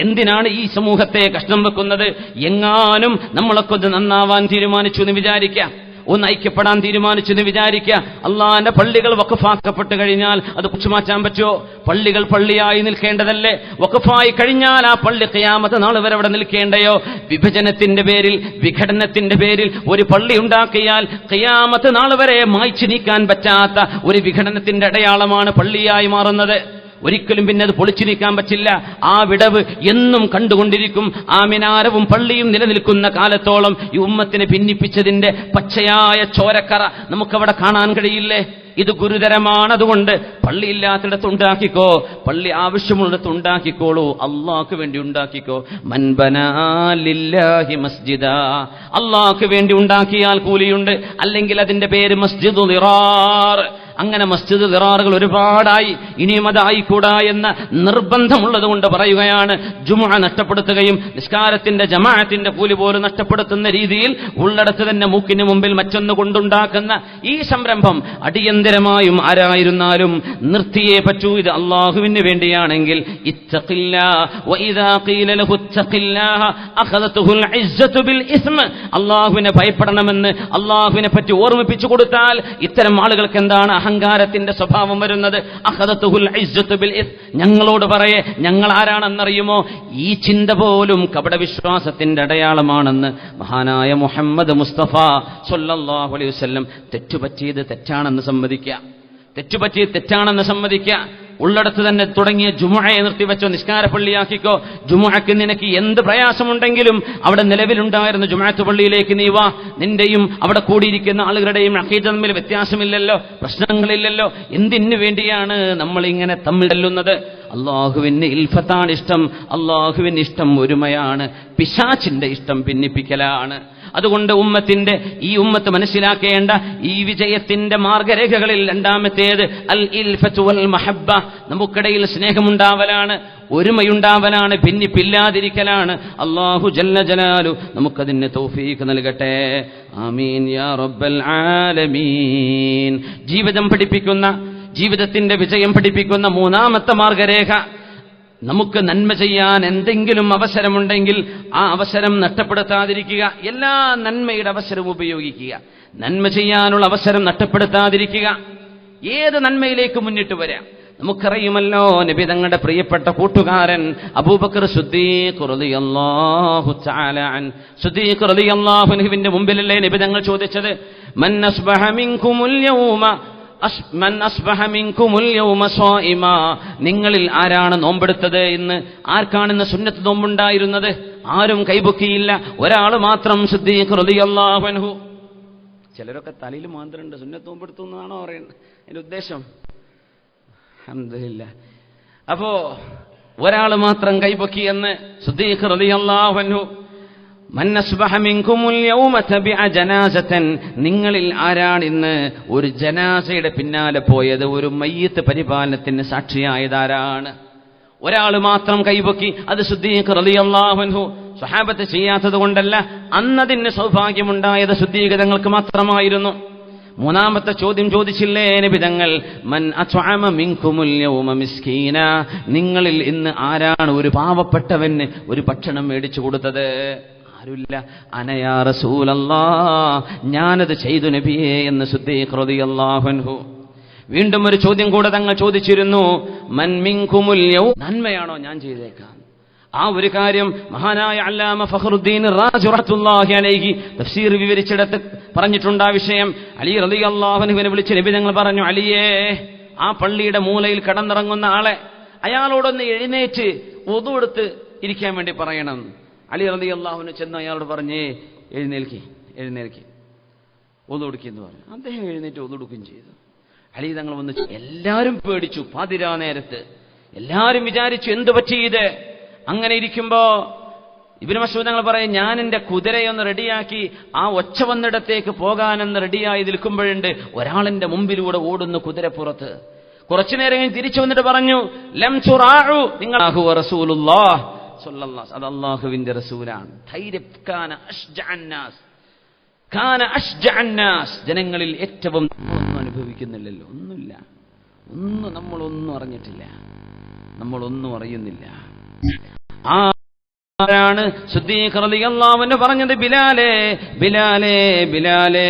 എന്തിനാണ് ഈ സമൂഹത്തെ കഷ്ണം വെക്കുന്നത്? എങ്ങാനും നമ്മളൊക്കെ ഒന്ന് നന്നാവാൻ തീരുമാനിച്ചു എന്ന് വിചാരിക്കാം, ഒന്ന് ഐക്യപ്പെടാൻ തീരുമാനിച്ചു എന്ന് വിചാരിക്കുക. അള്ളാന്റെ പള്ളികൾ വഖഫാക്കപ്പെട്ട് കഴിഞ്ഞാൽ അത് പുച്ചുമാറ്റാൻ പറ്റുമോ? പള്ളികൾ പള്ളിയായി നിൽക്കേണ്ടതല്ലേ? വഖഫായി കഴിഞ്ഞാൽ ആ പള്ളി ഖിയാമത്ത് നാൾ വരെ അവിടെ നിൽക്കേണ്ടയോ? വിഭജനത്തിന്റെ പേരിൽ, വിഘടനത്തിന്റെ പേരിൽ ഒരു പള്ളി ഉണ്ടാക്കിയാൽ ഖിയാമത്ത് നാൾ വരെ മായ്ച്ചു നീക്കാൻ പറ്റാത്ത ഒരു വിഘടനത്തിന്റെ അടയാളമാണ് പള്ളിയായി മാറുന്നത്. ഒരിക്കലും പിന്നെ അത് പൊളിച്ചു നീക്കാൻ പറ്റില്ല. ആ വിടവ് എന്നും കണ്ടുകൊണ്ടിരിക്കും. ആ മിനാരവും പള്ളിയും നിലനിൽക്കുന്ന കാലത്തോളം ഈ ഉമ്മത്തിനെ ഭിന്നിപ്പിച്ചതിന്റെ പച്ചയായ ചോരക്കറ നമുക്കവിടെ കാണാൻ കഴിയില്ലേ? ഇത് ഗുരുതരമാണ്. അതുകൊണ്ട് പള്ളിയില്ലാത്തിടത്ത് ഉണ്ടാക്കിക്കോ, പള്ളി ആവശ്യമുള്ളിടത്ത് ഉണ്ടാക്കിക്കോളൂ, അള്ളാഹ്ക്ക് വേണ്ടി ഉണ്ടാക്കിക്കോ. മൻ ബനാ ലില്ലാഹി മസ്ജിദാ, അള്ളാഹ്ക്ക് വേണ്ടി ഉണ്ടാക്കിയാൽ കൂലിയുണ്ട്. അല്ലെങ്കിൽ അതിന്റെ പേര് മസ്ജിദു ദിറാർ. അങ്ങനെ മസ്ജിദ് ദിറാറുകൾ ഒരുപാടായി, ഇനിയും അതായിക്കൂടാ എന്ന നിർബന്ധമുള്ളത് കൊണ്ട് പറയുകയാണ്. ജുമുഅ നഷ്ടപ്പെടുത്തുകയും നിസ്കാരത്തിന്റെ ജമാഅത്തിന്റെ കൂലി പോലും നഷ്ടപ്പെടുത്തുന്ന രീതിയിൽ ഉള്ളിടത്ത് തന്നെ മൂക്കിന് മുമ്പിൽ മറ്റൊന്ന് കൊണ്ടുണ്ടാക്കുന്ന ഈ സംരംഭം അടിയന്തരമായും ആരായിരുന്നാലും നിർത്തിയേ പറ്റൂ. ഇത് അള്ളാഹുവിന് വേണ്ടിയാണെങ്കിൽ അള്ളാഹുവിനെ ഭയപ്പെടണമെന്ന് അള്ളാഹുവിനെ പറ്റി ഓർമ്മിപ്പിച്ചു കൊടുത്താൽ ഇത്തരം ആളുകൾക്ക് എന്താണ് അഹങ്കാരത്തിന്റെ സ്വഭാവം വരുന്നത്? അഖദതുഹുൽ ഇസ്സത്തു ബിൽ ഇസ്. ഞങ്ങളോട് പറയേ, ഞങ്ങൾ ആരാണെന്നറിയുമോ? ഈ ചിന്ത പോലും കപടവിശ്വാസത്തിന്റെ അടയാളമാണെന്ന് മഹാനായ മുഹമ്മദ് മുസ്തഫ സ്വല്ലല്ലാഹു അലൈഹി വസല്ലം തെറ്റുപറ്റിയത് തെറ്റാണെന്ന് സമ്മതിക്കുക. ഉള്ളിടത്ത് തന്നെ തുടങ്ങിയ ജുമുഅയെ നിർത്തിവെച്ചോ, നിസ്കാരപ്പള്ളിയാക്കിക്കോ. ജുമുഅക്ക് നിനക്ക് എന്ത് പ്രയാസമുണ്ടെങ്കിലും അവിടെ നിലവിലുണ്ടായിരുന്ന ജുമുഅത്ത് പള്ളിയിലേക്ക് നീ വാ. നിന്റെയും അവിടെ കൂടിയിരിക്കുന്ന ആളുകളുടെയും അഖീദ തമ്മിൽ വ്യത്യാസമില്ലല്ലോ, പ്രശ്നങ്ങളില്ലല്ലോ. എന്തിനു വേണ്ടിയാണ് നമ്മൾ ഇങ്ങനെ തമ്മിൽ തല്ലുന്നത്? അള്ളാഹുവിന് ഇൽഫത്താണ് ഇഷ്ടം. അള്ളാഹുവിന് ഇഷ്ടം ഒരുമയാണ്, പിശാചിന്റെ ഇഷ്ടം ഭിന്നിപ്പിക്കലാണ്. അതുകൊണ്ട് ഈ ഉമ്മത്ത് മനസ്സിലാക്കേണ്ട ഈ വിജയത്തിന്റെ മാർഗരേഖകളിൽ രണ്ടാമത്തേത് അൽ ഇൽഫത്തു വൽ മഹബ്ബ. നമുക്കിടയിൽ സ്നേഹമുണ്ടാവലാണ്, ഒരുമയുണ്ടാവലാണ്, ഭിന്നിപ്പില്ലാതിരിക്കലാണ്. അല്ലാഹു ജല്ല ജലാലു നമുക്കതിന് തൗഫീഖ് നൽകട്ടെ. ആമീൻ യാ റബ്ബൽ ആലമീൻ. ജീവിതത്തിന്റെ വിജയം പഠിപ്പിക്കുന്ന മൂന്നാമത്തെ മാർഗരേഖ, നമുക്ക് നന്മ ചെയ്യാൻ എന്തെങ്കിലും അവസരമുണ്ടെങ്കിൽ ആ അവസരം നഷ്ടപ്പെടുത്താതിരിക്കുക. എല്ലാ നന്മയുടെ അവസരവും ഉപയോഗിക്കുക. നന്മ ചെയ്യാനുള്ള അവസരം നഷ്ടപ്പെടുത്താതിരിക്കുക. ഏത് നന്മയിലേക്ക് മുന്നിട്ട് വരാം. നമുക്കറിയുമല്ലോ, നബി തങ്ങളുടെ പ്രിയപ്പെട്ട കൂട്ടുകാരൻ അബൂബക്കർ സിദ്ദീഖ് റളിയല്ലാഹു തആല സിദ്ദീഖ് റളിയല്ലാഹു അൻഹുവിന്റെ മുമ്പിലല്ലേ നബി തങ്ങൾ ചോദിച്ചത്, മൻ അസ്ബഹ മിൻകുമുൽ യൗമ നിങ്ങളിൽ ആരാണ് നോമ്പെടുത്തത്? ഇന്ന് ആർക്കാണെന്ന് സുന്നത്ത് നോമ്പുണ്ടായിരുന്നത്? ആരും കൈപൊക്കിയില്ല. ഒരാൾ മാത്രം സിദ്ദീഖ് റളിയല്ലാഹു അൻഹു. ചിലരൊക്കെ തലയിൽ മാന്ത്രണ്ട് സുന്നത്ത് നോമ്പെടുത്തു എന്നാണോ പറയുന്നത് അതിന്റെ ഉദ്ദേശം? അൽഹംദുലില്ലാഹ്. അപ്പോ ഒരാൾ മാത്രം കൈപൊക്കി എന്ന് സിദ്ദീഖ് റളിയല്ലാഹു അൻഹു. മൻ അസ്ബഹ മിൻകുമുൽ യൗമ തബിഅ ജനാസതൻ, നിങ്ങളിൽ ആരാണ് ഇന്ന് ഒരു ജനാസയുടെ പിന്നാലെ പോയത്? ഒരു മയ്യിത്ത് പരിപാലനത്തിന് സാക്ഷിയായതാരാണ്? ഒരാൾ മാത്രം കൈപൊക്കി, അത് സിദ്ദീഖ് റളിയല്ലാഹു അൻഹു. സ്വഹാബത്ത് ചെയ്യാത്തത് കൊണ്ടല്ല, അന്നതിന് സൗഭാഗ്യമുണ്ടായത് സിദ്ദീഖ് തങ്ങൾക്ക് മാത്രമായിരുന്നു. മൂന്നാമത്തെ ചോദ്യം ചോദിച്ചില്ലേ നബി തങ്ങൾ, മൻ അത്അമ മിൻകുമുൽ യൗമ മിസ്കീന, നിങ്ങളിൽ ഇന്ന് ആരാണ് ഒരു പാവപ്പെട്ടവന് ഒരു ഭക്ഷണം മേടിച്ചു കൊടുത്തത്? ആരുമില്ല. അനയാ റസൂലല്ലാഹ്, ഞാനത് ചെയ്തു നബിയേ എന്ന് സിദ്ദീഖ് റളിയല്ലാഹു അൻഹു. വീണ്ടും ഒരു ചോദ്യം കൂടെ തങ്ങൾ ചോദിച്ചിരുന്നു, മൻ മിൻകുമുൽ യൗം, നന്മയാണോ ഞാൻ ചെയ്തേക്കാം. ആ ഒരു കാര്യം മഹാനായ അല്ലാമ ഫഖറുദ്ദീൻ റാസി റഹ്മത്തുള്ളാഹി അലൈഹി തഫ്സീർ വിവരിച്ചിടത്ത് പറഞ്ഞിട്ടുണ്ട്. ആ വിഷയം അലി റളിയല്ലാഹു അൻഹുവിനെ വിളിച്ച് നബി തങ്ങൾ പറഞ്ഞു, അലിയേ, ആ പള്ളിയുടെ മൂലയിൽ കടന്നിറങ്ങുന്ന ആളെ അയാളോടൊന്ന് എഴുന്നേറ്റ് വുദു എടുത്ത് ഇരിക്കാൻ വേണ്ടി പറയണം. അലി റളിയല്ലാഹു അൻഹു ചെന്ന് അയാളോട് പറഞ്ഞേ, എഴുന്നേൽക്കി വുദു എടുക്കെന്ന് പറഞ്ഞു. അദ്ദേഹം എഴുന്നേറ്റ് വുദു എടുക്കുകയും ചെയ്തു. അലി തങ്ങൾ വന്ന് എല്ലാവരും പേടിച്ചു. പാതിരാ നേരത്ത് എല്ലാവരും വിചാരിച്ചു എന്ത് പറ്റിയത്. അങ്ങനെ ഇരിക്കുമ്പോ ഇബ്നു മസ്ഊദ് തങ്ങൾ പറയും, ഞാൻ എന്റെ കുതിരയൊന്ന് റെഡിയാക്കി ആ ഒച്ച വന്നിടത്തേക്ക് പോകാനെന്ന് റെഡിയായി നിൽക്കുമ്പോഴുണ്ട് ഒരാളെന്റെ മുമ്പിലൂടെ ഓടുന്നു കുതിരപ്പുറത്ത്. കുറച്ചു നേരം തിരിച്ചു വന്നിട്ട് പറഞ്ഞു, ലം തുറാഉ, നിങ്ങൾ റസൂലുള്ളാഹ് സ്വല്ലല്ലാഹു അലൈഹി വസല്ലം, അത് അല്ലാഹുവിന്റെ റസൂലാണ്. ധൈര്യം, കാന അഷ്ജഅൻ നാസ്, ജനങ്ങളിൽ ഏറ്റവും. ഒന്നും അനുഭവിക്കുന്നില്ലല്ലോ, ഒന്നുമില്ല, നമ്മളൊന്നും അറിഞ്ഞിട്ടില്ല, നമ്മളൊന്നും അറിയുന്നില്ല. ആരാണ് സിദ്ദീഖ് റളിയല്ലാഹു അൻഹു പറഞ്ഞത്? ബിലാലേ,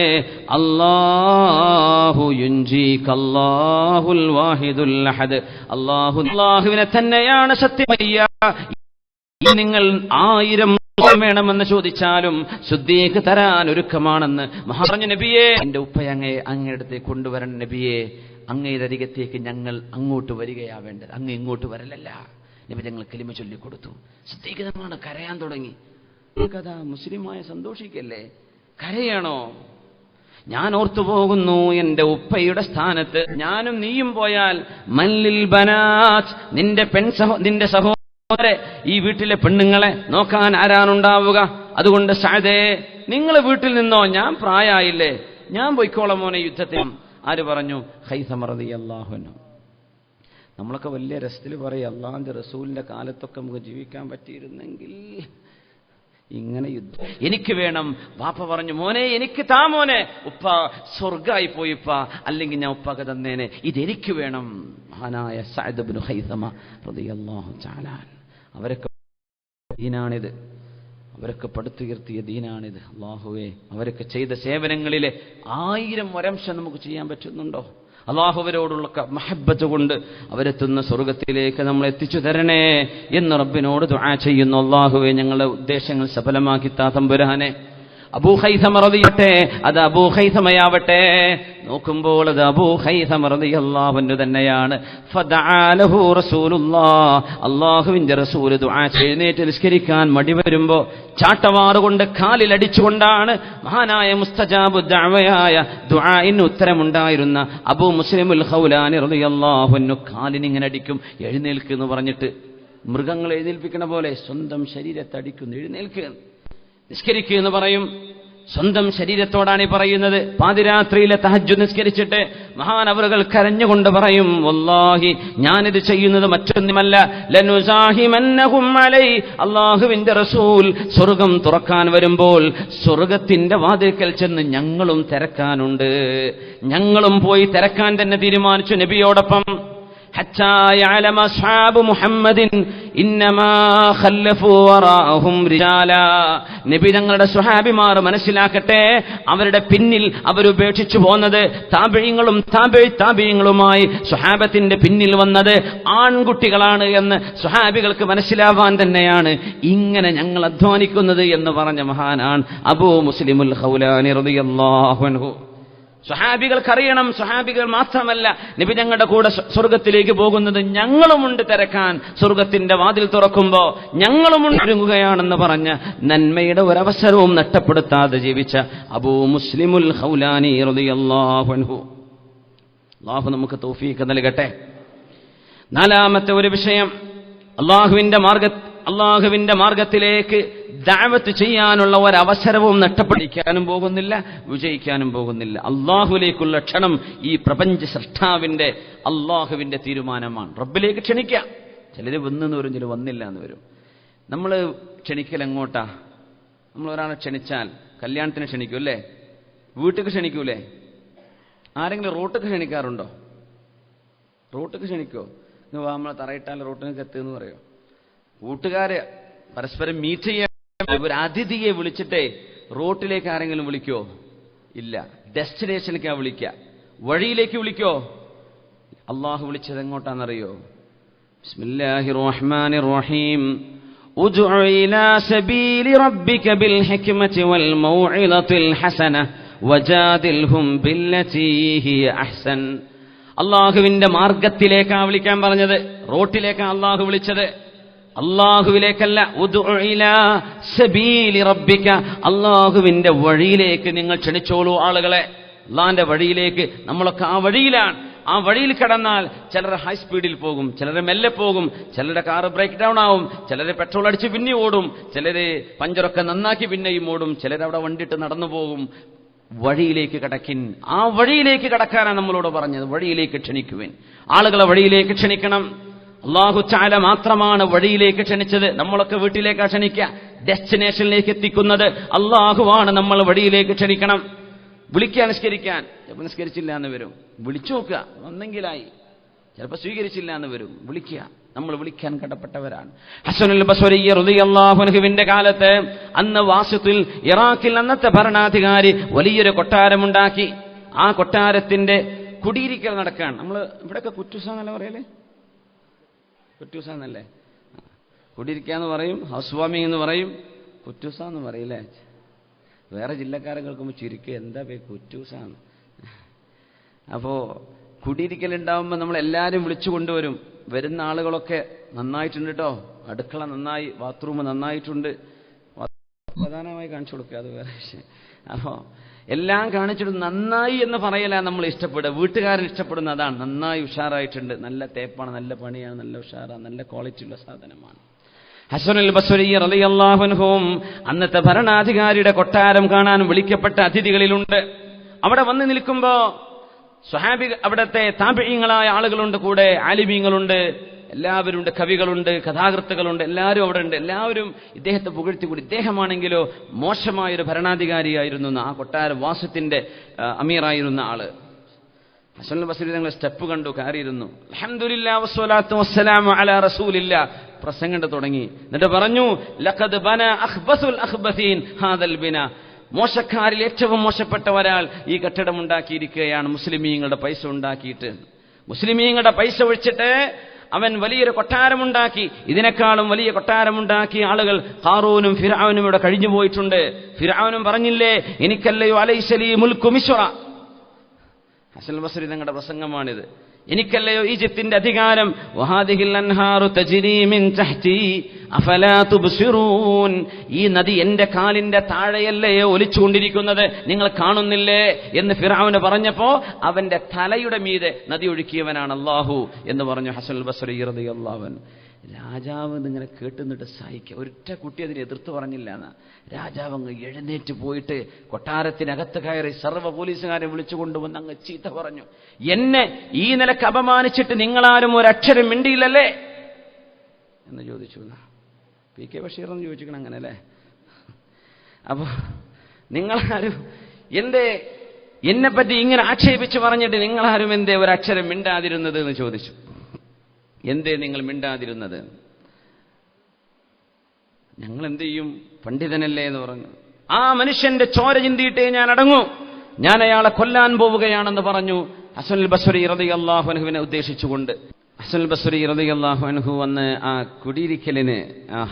അല്ലാഹു യുൻജീക അല്ലാഹുൽ വാഹിദുൽ അഹദ്, അല്ലാഹുവിനെ തന്നെയാണ് സത്യമയ്യ. നിങ്ങൾ 1000 വേണമെന്ന് ചോദിച്ചാലും സിദ്ദീഖ് തരാൻ ഒരുക്കമാണെന്ന് പറഞ്ഞു. നബിയേ, എന്റെ ഉപ്പയെ അങ്ങയുടെ കൊണ്ടുവരണം നബിയേ, അങ്ങയുടെ അരികത്തേക്ക് ഞങ്ങൾ അങ്ങോട്ട് വരികയാ വേണ്ടത്, അങ്ങ് ഇങ്ങോട്ട് വരലല്ല. നബി ഞങ്ങൾ കലിമ ചൊല്ലിക്കൊടുത്തു. സിദ്ദീഖ് തങ്ങളാണ് കരയാൻ തുടങ്ങി. കഥ മുസ്ലിമായ സന്തോഷിക്കല്ലേ, കരയാണോ? ഞാൻ ഓർത്തുപോകുന്നു, എന്റെ ഉപ്പയുടെ സ്ഥാനത്ത് ഞാനും നീയും പോയാൽ മല്ലിൽ ബനാത്ത്, നിന്റെ സഹോദരൻ, ഈ വീട്ടിലെ പെണ്ണുങ്ങളെ നോക്കാൻ ആരാണുണ്ടാവുക? അതുകൊണ്ട് സഅദേ, നിങ്ങൾ വീട്ടിൽ നിന്നോ, ഞാൻ പ്രായമായില്ലേ, ഞാൻ പൊയ്ക്കോളാം മോനെ യുദ്ധത്തിൽ. ആര് പറഞ്ഞു? ഖൈസമ റളിയല്ലാഹു അൻഹു. നമ്മളൊക്കെ വലിയ രസത്തിൽ പറയും, അള്ളാഹുവിന്റെ റസൂലിന്റെ കാലത്തൊക്കെ നമുക്ക് ജീവിക്കാൻ പറ്റിയിരുന്നെങ്കിൽ ഇങ്ങനെ യുദ്ധം എനിക്ക് വേണം. വാപ്പ പറഞ്ഞു, മോനെ എനിക്ക് താ മോനെ. ഉപ്പ സ്വർഗായി പോയിപ്പ, അല്ലെങ്കിൽ ഞാൻ ഉപ്പക തന്നേനെ, ഇതെനിക്ക് വേണം. മഹാനായ സഅദ് ഇബ്നു ഖൈസമ റളിയല്ലാഹു തആല, അവരൊക്കെ ദീനാണിത്, അവരൊക്കെ പടുത്തുയർത്തിയ ദീനാണിത്. അല്ലാഹുവേ, അവരൊക്കെ ചെയ്ത സേവനങ്ങളിലെ 1000 ഒരംശം നമുക്ക് ചെയ്യാൻ പറ്റുന്നുണ്ടോ? അല്ലാഹുവരോടുള്ള മഹബ്ബത്ത് കൊണ്ട് അവരെത്തുന്ന സ്വർഗത്തിലേക്ക് നമ്മൾ എത്തിച്ചു തരണേ എന്ന് റബ്ബിനോട് ദുആ ചെയ്യുന്നു. അല്ലാഹുവേ, ഞങ്ങളുടെ ഉദ്ദേശങ്ങൾ സഫലമാക്കി താ തമ്പുരാനെ. അബൂ ഖൈസമ റളിയട്ടെ, അത് അബൂ ഖൈസമയാവട്ടെ, നോക്കുമ്പോൾ അത് അബൂ ഖൈസമ റളിയല്ലാഹു അൻഹു തന്നെയാണ്. ഫദഅ ലഹു റസൂലുള്ളാഹ്, അല്ലാഹുവിന്റെ റസൂൽ ദുആ എഴുന്നേറ്റ് നിസ്കരിക്കാൻ മടി വരുമ്പോ ചാട്ടവാറുകൊണ്ട് കാലിൽ അടിച്ചുകൊണ്ടാണ് മഹാനായ മുസ്തജാബു ദഅവയായ ദുആഇന് ഉത്തരമുണ്ടായിരുന്ന അബൂ മുസ്ലിമുൽ ഖൗലാനി റളിയല്ലാഹു അൻഹു കാലിനിങ്ങനെ അടിക്കും. എഴുന്നേൽക്ക് എന്ന് പറഞ്ഞിട്ട് മൃഗങ്ങൾ എഴുന്നേൽപ്പിക്കണ പോലെ സ്വന്തം ശരീരത്തെ അടിക്കുന്നു. എഴുന്നേൽക്ക്, നിസ്കരിക്കുക എന്ന് പറയും. സ്വന്തം ശരീരത്തോടാണ് ഈ പറയുന്നത്. പാതിരാത്രിയിലെ തഹജ്ജുദ് നിസ്കരിച്ചിട്ട് മഹാനവറുകൾ കരഞ്ഞുകൊണ്ട് പറയും, വല്ലാഹി, ഞാനിത് ചെയ്യുന്നത് മറ്റൊന്നുമല്ല, ലനുസാഹിമന്നഹും അലൈ, അല്ലാഹുവിന്റെ റസൂൽ സ്വർഗം തുറക്കാൻ വരുമ്പോൾ സ്വർഗത്തിന്റെ വാതിൽക്കൽ ചെന്ന് ഞങ്ങളും തിരക്കാനുണ്ട്. ഞങ്ങളും പോയി തിരക്കാൻ തന്നെ തീരുമാനിച്ചു നബിയോടൊപ്പം. حتى يعلم أصحاب محمد إنما خلفوا وراءهم رجالا, നബി തങ്ങളുടെ സ്വഹാബിമാർ മനസ്സിലാക്കട്ടെ, അവരുടെ പിന്നിൽ അവരുപേക്ഷിച്ചു പോന്നത് താബിഈങ്ങളും താബിഈങ്ങളുമായി സ്വഹാബത്തിന്റെ പിന്നിൽ വന്നത് ആൺകുട്ടികളാണ് എന്ന് സ്വഹാബികൾക്ക് മനസ്സിലാവാൻ തന്നെയാണ് ഇങ്ങനെ ഞങ്ങൾ അധ്വാനിക്കുന്നത് എന്ന് പറഞ്ഞ മഹാനാണ് അബൂ മുസ്ലിമുൽ ഖൗലാനി റളിയല്ലാഹു അൻഹു. സ്വഹാബികൾക്കറിയണം, സ്വഹാബികൾ മാത്രമല്ല നബി ഞങ്ങളുടെ കൂടെ സ്വർഗത്തിലേക്ക് പോകുന്നത് ഞങ്ങളുമുണ്ട് തിരക്കാൻ. സ്വർഗത്തിന്റെ വാതിൽ തുറക്കുമ്പോ ഞങ്ങളുമുണ്ട് ഒരുങ്ങുകയാണെന്ന് പറഞ്ഞ നന്മയുടെ ഒരവസരവും നഷ്ടപ്പെടുത്താതെ ജീവിച്ച അബൂ മുസ്ലിമുൽ ഖൗലാനി റളിയല്ലാഹു അൻഹു. അല്ലാഹു നമുക്ക് തൗഫീഖ് നൽകട്ടെ. നാലാമത്തെ ഒരു വിഷയം, അള്ളാഹുവിന്റെ മാർഗത്തിലേക്ക് ദഅവത്ത് ചെയ്യാനുള്ള ഒരവസരവും നഷ്ടപ്പെടിക്കാനും പോകുന്നില്ല, വിജയിക്കാനും പോകുന്നില്ല. അള്ളാഹുവിലേക്കുള്ള ക്ഷണം ഈ പ്രപഞ്ച സൃഷ്ടാവിന്റെ അള്ളാഹുവിന്റെ തീരുമാനമാണ്. റബ്ബിലേക്ക് ക്ഷണിക്കുക, ചിലർ വന്നെന്ന് വരും, ചിലർ വന്നില്ല എന്ന് വരും. നമ്മൾ ക്ഷണിക്കൽ എങ്ങോട്ടാ? നമ്മൾ ഒരാളെ ക്ഷണിച്ചാൽ കല്യാണത്തിന് ക്ഷണിക്കൂ അല്ലേ? വീട്ടിലേക്ക് ക്ഷണിക്കൂലേ? ആരെങ്കിലും റോട്ടിക്ക് ക്ഷണിക്കാറുണ്ടോ? റോട്ടിക്ക് ക്ഷണിക്കോ? നമ്മളെ തറയിട്ടാൽ റോട്ടിലേക്ക് എത്തുമെന്ന് പറയോ? കൂട്ടുകാരെ പരസ്പരം മീറ്റ് ചെയ്യാൻ ഒരു അതിഥിയെ വിളിച്ചിട്ടേ റോട്ടിലേക്ക് ആരെങ്കിലും വിളിക്കോ? ഇല്ല. ഡെസ്റ്റിനേഷനിലേക്കാ വിളിക്കുക, വഴിയിലേക്ക് വിളിക്കോ? അള്ളാഹു വിളിച്ചത് എങ്ങോട്ടാണെന്നറിയോ? ബിസ്മില്ലാഹിർ റഹ്മാനിർ റഹീം. ഉദ്ഉ ഇലാ സബീലി റബ്ബിക ബിൽ ഹിക്മതി വൽ മൗഇദത്തിൽ ഹസന വജാദിൽഹും ബില്ലതി ഹിയ അഹ്സൻ. അള്ളാഹുവിന്റെ മാർഗത്തിലേക്കാ വിളിക്കാൻ പറഞ്ഞത്, റോട്ടിലേക്കാ അള്ളാഹു വിളിച്ചത്, അള്ളാഹുവിലേക്കല്ല. ഉദ്ഉ ഇലാ സബീലി റബ്ബിക, അള്ളാഹുവിന്റെ വഴിയിലേക്ക് നിങ്ങൾ ക്ഷണിച്ചോളൂ ആളുകളെ. അള്ളാഹിന്റെ വഴിയിലേക്ക്. നമ്മളൊക്കെ ആ വഴിയിലാണ്. ആ വഴിയിൽ കടന്നാൽ ചിലർ ഹൈ സ്പീഡിൽ പോകും, ചിലർ മെല്ലെ പോകും, ചിലരുടെ കാറ് ബ്രേക്ക് ഡൗൺ ആവും, ചിലർ പെട്രോൾ അടിച്ച് പിന്നെ ഓടും, ചിലർ പഞ്ചറൊക്കെ നന്നാക്കി പിന്നെയും ഓടും, ചിലരവിടെ വണ്ടിയിട്ട് നടന്നു പോകും. വഴിയിലേക്ക് കടക്കിൻ. ആ വഴിയിലേക്ക് കടക്കാനാണ് നമ്മളോട് പറഞ്ഞത്. വഴിയിലേക്ക് ക്ഷണിക്കുവിൻ, ആളുകളെ വഴിയിലേക്ക് ക്ഷണിക്കണം. അല്ലാഹു തആല മാത്രമാണ് വഴിയിലേക്ക് ക്ഷണിച്ചത്. നമ്മളൊക്കെ വീട്ടിലേക്കാണ് ക്ഷണിക്കുക, ഡെസ്റ്റിനേഷനിലേക്ക് എത്തിക്കുന്നത് അല്ലാഹുവാണ്. നമ്മൾ വഴിയിലേക്ക് ക്ഷണിക്കണം. വിളിക്കാൻ നിസ്കരിക്കാൻ, ചിലപ്പോൾ നിസ്കരിച്ചില്ല എന്ന് വരും, വിളിച്ചു നോക്കുക, വന്നെങ്കിലായി. ചിലപ്പോൾ സ്വീകരിച്ചില്ല എന്ന് വരും, വിളിക്കുക. നമ്മൾ വിളിക്കാൻ കടപ്പെട്ടവരാണ്. ഹസനുൽ ബസ്രി റളിയല്ലാഹു അൻഹുവിന്റെ കാലത്ത് അന്ന് വാസിത്തിൽ ഇറാഖിൽ അന്നത്തെ ഭരണാധികാരി വലിയൊരു കൊട്ടാരമുണ്ടാക്കി. ആ കൊട്ടാരത്തിന്റെ കുടിയിരിക്കൽ നടക്കുകയാണ്. നമ്മൾ ഇവിടെയൊക്കെ കുറ്റൂസ എന്നല്ല പറയല്ലേ? കുറ്റൂസ എന്നല്ലേ? കുടിയിരിക്കാന്ന് പറയും, ഹൗസ് വാമിംഗ് എന്ന് പറയും, കുറ്റൂസ എന്ന് പറയില്ലേ? വേറെ ജില്ലക്കാരെ കേൾക്കുമ്പോൾ ചുരുക്കുക, എന്താ പേ കുറ്റൂസാണ്. അപ്പോൾ കുടിയിരിക്കലുണ്ടാവുമ്പോൾ നമ്മൾ എല്ലാവരും വിളിച്ചു കൊണ്ടുവരും. വരുന്ന ആളുകളൊക്കെ നന്നായിട്ടുണ്ട് കേട്ടോ, അടുക്കള നന്നായി, ബാത്റൂം നന്നായിട്ടുണ്ട്, പ്രധാനമായി കാണിച്ചു കൊടുക്കുക, അത് വേറെ വിഷയം. അപ്പോൾ എല്ലാം കാണിച്ചിട്ട് നന്നായി എന്ന് പറയല നമ്മൾ ഇഷ്ടപ്പെടുക. വീട്ടുകാരൻ ഇഷ്ടപ്പെടുന്ന അതാണ്. നന്നായി ഉഷാറായിട്ടുണ്ട്, നല്ല തേപ്പാണ്, നല്ല പണിയാണ്, നല്ല ഉഷാറാണ്, നല്ല ക്വാളിറ്റി ഉള്ള സാധനമാണ്. ഹസനുൽ ബസ്രി റളിയല്ലാഹു അൻഹുവും അന്നത്തെ ഭരണാധികാരിയുടെ കൊട്ടാരം കാണാൻ വിളിക്കപ്പെട്ട അതിഥികളിലുണ്ട്. അവിടെ വന്ന് നിൽക്കുമ്പോ സ്വഹാബി, അവിടുത്തെ താബിഈങ്ങളായ ആളുകളുണ്ട്, കൂടെ ആലിമീങ്ങളുണ്ട്, എല്ലാവരുണ്ട്, കവികളുണ്ട്, കഥാകൃത്തുകളുണ്ട്, എല്ലാവരും അവിടെ ഉണ്ട്. എല്ലാവരും ഇദ്ദേഹത്തെ പുകഴ്ത്തിക്കൂടി. ഇദ്ദേഹമാണെങ്കിലോ മോശമായൊരു ഭരണാധികാരിയായിരുന്നു, ആ കൊട്ടാര വാസത്തിന്റെ അമീറായിരുന്ന ആള്. ഹസനുൽ ബസ്രി തങ്ങൾ സ്റ്റെപ്പ് കണ്ടു, കയറിയിരുന്നു. അൽഹംദുലില്ലാഹി വസ്സലാത്തു വസ്സലാമു അലാ റസൂലില്ലാ പ്രസംഗം തുടങ്ങി. എന്നിട്ട് പറഞ്ഞു, ലഖദ് ബന അഖ്ബസുൽ അഖ്ബസീൻ ഹാദൽ ബിന, മോശക്കാരിൽ ഏറ്റവും മോശപ്പെട്ട ഒരാൾ ഈ കെട്ടിടം ഉണ്ടാക്കിയിരിക്കുകയാണ്, മുസ്ലിമീങ്ങളുടെ പൈസ ഉണ്ടാക്കിയിട്ട്. മുസ്ലിമീങ്ങളുടെ പൈസ ഒഴിച്ചിട്ട് അവൻ വലിയൊരു കൊട്ടാരമുണ്ടാക്കി. ഇതിനേക്കാളും വലിയ കൊട്ടാരമുണ്ടാക്കിയ ആളുകൾ ഖാറൂനും ഫിർഔനും ഇവിടെ കഴിഞ്ഞു പോയിട്ടുണ്ട്. ഫിർഔനും പറഞ്ഞില്ലേ, എനിക്കല്ലയോ അലൈസലി മുൽക്കു മിസ്ര. ഹസനുൽ ബസ്രി തങ്ങളുടെ പ്രസംഗമാണിത്. എനിക്കല്ലയോ ഈജിപ്തിന്റെ അധികാരം. വഹാദിഹിൽ അൻഹാറു തജ്രി മിൻ തഹ്തി അഫലാ തുബ്സിറൂൻ, ഈ നദി എന്റെ കാലിന്റെ താഴെയല്ലയോ ഒലിച്ചുകൊണ്ടിരിക്കുന്നത്, നിങ്ങൾ കാണുന്നില്ലേ എന്ന് ഫിർഔന് പറഞ്ഞപ്പോ അവന്റെ തലയുടെ മീതെ നദി ഒഴുക്കിയവനാണ് അല്ലാഹു എന്ന് പറഞ്ഞു ഹസനുൽ ബസ്രി റളിയല്ലാഹു അൻഹു. രാജാവ് ഇങ്ങനെ കേട്ടുന്നിട്ട് സഹിക്കുക. ഒരൊറ്റ കുട്ടി അതിനെ എതിർത്ത് പറഞ്ഞില്ല എന്ന്. രാജാവ് അങ്ങ് എഴുന്നേറ്റ് പോയിട്ട് കൊട്ടാരത്തിനകത്ത് കയറി സർവ്വ പോലീസുകാരെ വിളിച്ചുകൊണ്ടുവന്ന് അങ്ങ് ചീത്ത പറഞ്ഞു. എന്നെ ഈ നിലക്ക് അപമാനിച്ചിട്ട് നിങ്ങളാരും ഒരക്ഷരം മിണ്ടിയില്ലല്ലേ എന്ന് ചോദിച്ചു. പി.കെ. ബഷീർ എന്ന് ചോദിച്ചിരിക്കണം അങ്ങനെ അല്ലേ? അപ്പൊ നിങ്ങളാരും എന്നെപ്പറ്റി ഇങ്ങനെ ആക്ഷേപിച്ച് പറഞ്ഞിട്ട് നിങ്ങളാരും എന്തേ ഒരക്ഷരം മിണ്ടാതിരുന്നത് എന്ന് ചോദിച്ചു. എന്തേ നിങ്ങൾ മിണ്ടാതിരുന്നത്? ഞങ്ങൾ എന്ത് ചെയ്യും, പണ്ഡിതനല്ലേ എന്ന് പറഞ്ഞു. ആ മനുഷ്യന്റെ ചോര ചിന്തിയിട്ടേ ഞാൻ അടങ്ങൂ, ഞാൻ അയാളെ കൊല്ലാൻ പോവുകയാണെന്ന് പറഞ്ഞു ഹസനുൽ ബസ്രി റളിയല്ലാഹു അൻഹുവിനെ ഉദ്ദേശിച്ചുകൊണ്ട്. ഹസനുൽ ബസ്രി റളിയല്ലാഹു അൻഹു വന്ന് ആ കുടിയിരിക്കലിന്,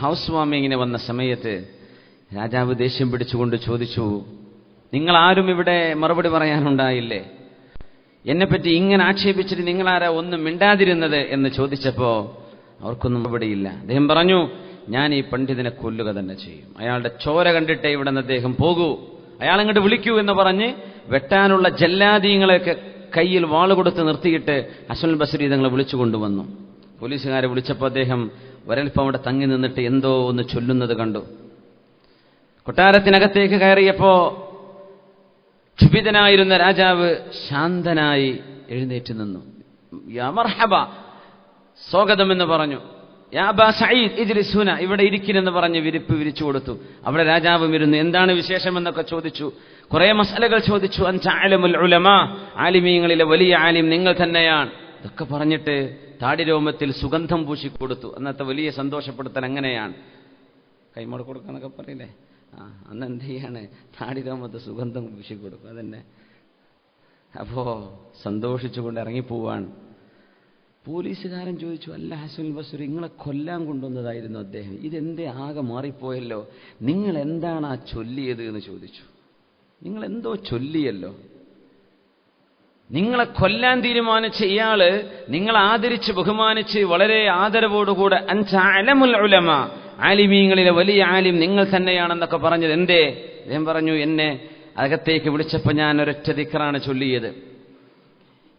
ഹൗസ് വാമിങ്ങിന് വന്ന സമയത്ത് രാജാവ് ദേഷ്യം പിടിച്ചുകൊണ്ട് ചോദിച്ചു, നിങ്ങൾ ആരും ഇവിടെ മറുപടി പറയാനുണ്ടായില്ലേ? എന്നെപ്പറ്റി ഇങ്ങനെ ആക്ഷേപിച്ചിട്ട് നിങ്ങളാരാ ഒന്നും മിണ്ടാതിരുന്നത് എന്ന് ചോദിച്ചപ്പോ അവർക്കൊന്നും മറുപടിയില്ല. അദ്ദേഹം പറഞ്ഞു, ഞാൻ ഈ പണ്ഡിതനെ കൊല്ലുക തന്നെ ചെയ്യും, അയാളുടെ ചോര കണ്ടിട്ടേ ഇവിടെ നിന്ന് അദ്ദേഹം പോകൂ, അയാളങ്ങോട്ട് വിളിക്കൂ എന്ന് പറഞ്ഞ് വെട്ടാനുള്ള ജല്ലാദീങ്ങളെയൊക്കെ കയ്യിൽ വാള് കൊടുത്ത് നിർത്തിയിട്ട് ഹസനുൽ ബസ്രി തങ്ങളെ വിളിച്ചു കൊണ്ടുവന്നു. പോലീസുകാരെ വിളിച്ചപ്പോൾ അദ്ദേഹം ഒരൽപ്പം അവിടെ തങ്ങി നിന്നിട്ട് എന്തോ ഒന്ന് ചൊല്ലുന്നത് കണ്ടു. കൊട്ടാരത്തിനകത്തേക്ക് കയറിയപ്പോ ക്ഷുഭിതനായിരുന്ന രാജാവ് ശാന്തനായി എഴുന്നേറ്റ് നിന്നു. യാ മർഹബ, സ്വാഗതം എന്ന് പറഞ്ഞു. യാ അബാ സഈദ് ഇജ്ലിസ് ഹുന, ഇവിടെ ഇരിക്കിനെന്ന് പറഞ്ഞ് വിരിപ്പ് വിരിച്ചു കൊടുത്തു. അവിടെ രാജാവും ഇരുന്നു. എന്താണ് വിശേഷമെന്നൊക്കെ ചോദിച്ചു. കുറെ മസലകൾ ചോദിച്ചു. അൻത അലമുൽ ഉലമാ, ആലിമീങ്ങളിലെ വലിയ ആലിം നിങ്ങൾ തന്നെയാണ്. ഇതൊക്കെ പറഞ്ഞിട്ട് താടിരോമത്തിൽ സുഗന്ധം പൂശിക്കൊടുത്തു. അന്നത്തെ വലിയ സന്തോഷപ്പെടുത്തൽ അങ്ങനെയാണ്. കൈമാട് കൊടുക്കാന്നൊക്കെ പറയില്ലേ, അന്ന് എന്ത് ചെയ്യാണ്, താടിരോമത്ത് സുഗന്ധം പൂശിക്കൊടുക്കും. അതന്നെ. അപ്പോ സന്തോഷിച്ചുകൊണ്ട് ഇറങ്ങിപ്പോവാണ്. പോലീസുകാരൻ ചോദിച്ചു, അല്ല ഹസനുൽ ബസ്രി, നിങ്ങളെ കൊല്ലാൻ കൊണ്ടുവന്നതായിരുന്നു അദ്ദേഹം, ഇതെന്തേ ആകെ മാറിപ്പോയല്ലോ, നിങ്ങൾ എന്താണ് ആ ചൊല്ലിയത് എന്ന് ചോദിച്ചു. നിങ്ങൾ എന്തോ ചൊല്ലിയല്ലോ. നിങ്ങളെ കൊല്ലാൻ തീരുമാനിച്ച ഇയാള് നിങ്ങളെ ആദരിച്ച് ബഹുമാനിച്ച് വളരെ ആദരവോടുകൂടെ അൻത അലമുൽ ഉലമാ, ആലിമീങ്ങളിലെ വലിയ ആലിം നിങ്ങൾ തന്നെയാണെന്നൊക്കെ പറഞ്ഞത് എന്തേ? അദ്ദേഹം പറഞ്ഞു, എന്നെ അകത്തേക്ക് വിളിച്ചപ്പോൾ ഞാൻ ഒരൊറ്റ ദിക്റാണ് ചൊല്ലിയത്.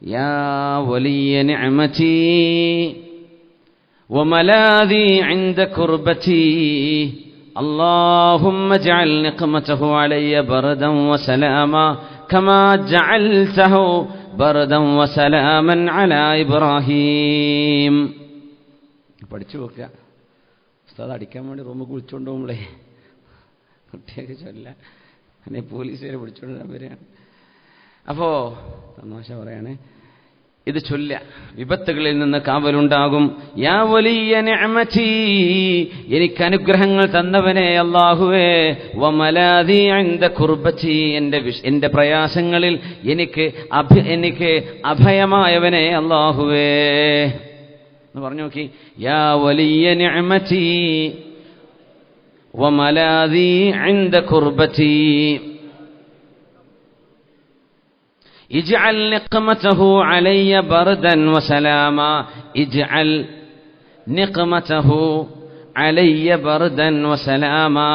യാ വലിയ നിഅമതി വമലാദി ഇൻദ ഖുർബതി അല്ലാഹുമ്മ ജഅൽ നിഖ്മതഹു അലയ്യ ബർദൻ വസലാമാ കമാ ജഅൽതഹു ബർദൻ വസലാമൻ അലാ ഇബ്രാഹിം. പഠിച്ചു നോക്കുക. ഉസ്താദ് അടിക്കാൻ വേണ്ടി റൂമിൽ വിളിച്ചുകൊണ്ട് പോകുമ്പോളേ കുട്ടിയൊക്കെ ചൊല്ല അങ്ങനെ പോലീസുകാരെ വിളിച്ചുകൊണ്ട് വരികയാണ്. അപ്പോ തമാശ പറയാണ്, ഇത് ചൊല്ല, വിപത്തുകളിൽ നിന്ന് കാവലുണ്ടാകും. യാ വലിയ നിഅമതി, എനിക്ക് അനുഗ്രഹങ്ങൾ തന്നവനെ അല്ലാഹുവേ, വമലാദി ഇൻദ ഖുർബതി, എന്റെ പ്രയാസങ്ങളിൽ എനിക്ക് അഭയമായവനെ അല്ലാഹുവേ എന്ന് പറഞ്ഞു നോക്കി. യാ വലിയ നിഅമതി വമലാദി ഇൻദ ഖുർബതി ഇജ്അൽ നിഖ്മതഹു അലയ്യ ബർദൻ വസലാമാ, ഇജ്അൽ നിഖ്മതഹു അലയ്യ ബർദൻ വസലാമാ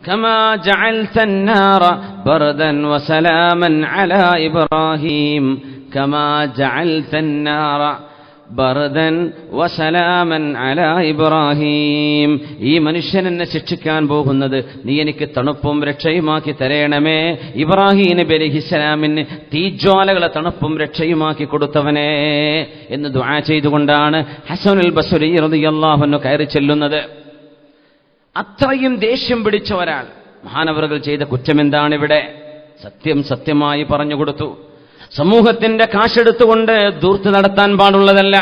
കമാ ജഅൽത النار بردا وسلاما على إبراهيم كما جعلت النار ബർദൻ വസലാമൻ അലാ ഇബ്രാഹിം. ഈ മനുഷ്യൻ എന്നെ ശിക്ഷിക്കാൻ പോകുന്നത് നീ എനിക്ക് തണുപ്പും രക്ഷയുമാക്കി തരേണമേ. ഇബ്രാഹിം നബി അലൈഹിസ്സലാമിന് തീജ്വാലകളെ തണുപ്പും രക്ഷയുമാക്കി കൊടുത്തവനെ എന്ന് ദുആ ചെയ്തുകൊണ്ടാണ് ഹസനുൽ ബസ്രി റളിയല്ലാഹു അൻഹു കയറി ചെല്ലുന്നത്. അത്രയും ദേഷ്യം പിടിച്ച ഒരാൾ. മഹാനവറുകൾ ചെയ്ത കുറ്റം എന്താണ് ഇവിടെ? സത്യം സത്യമായി പറഞ്ഞു കൊടുത്തു. സമൂഹത്തിന്റെ കാശെടുത്തുകൊണ്ട് ദൂർത്ത് നടത്താൻ പാടുള്ളതല്ല.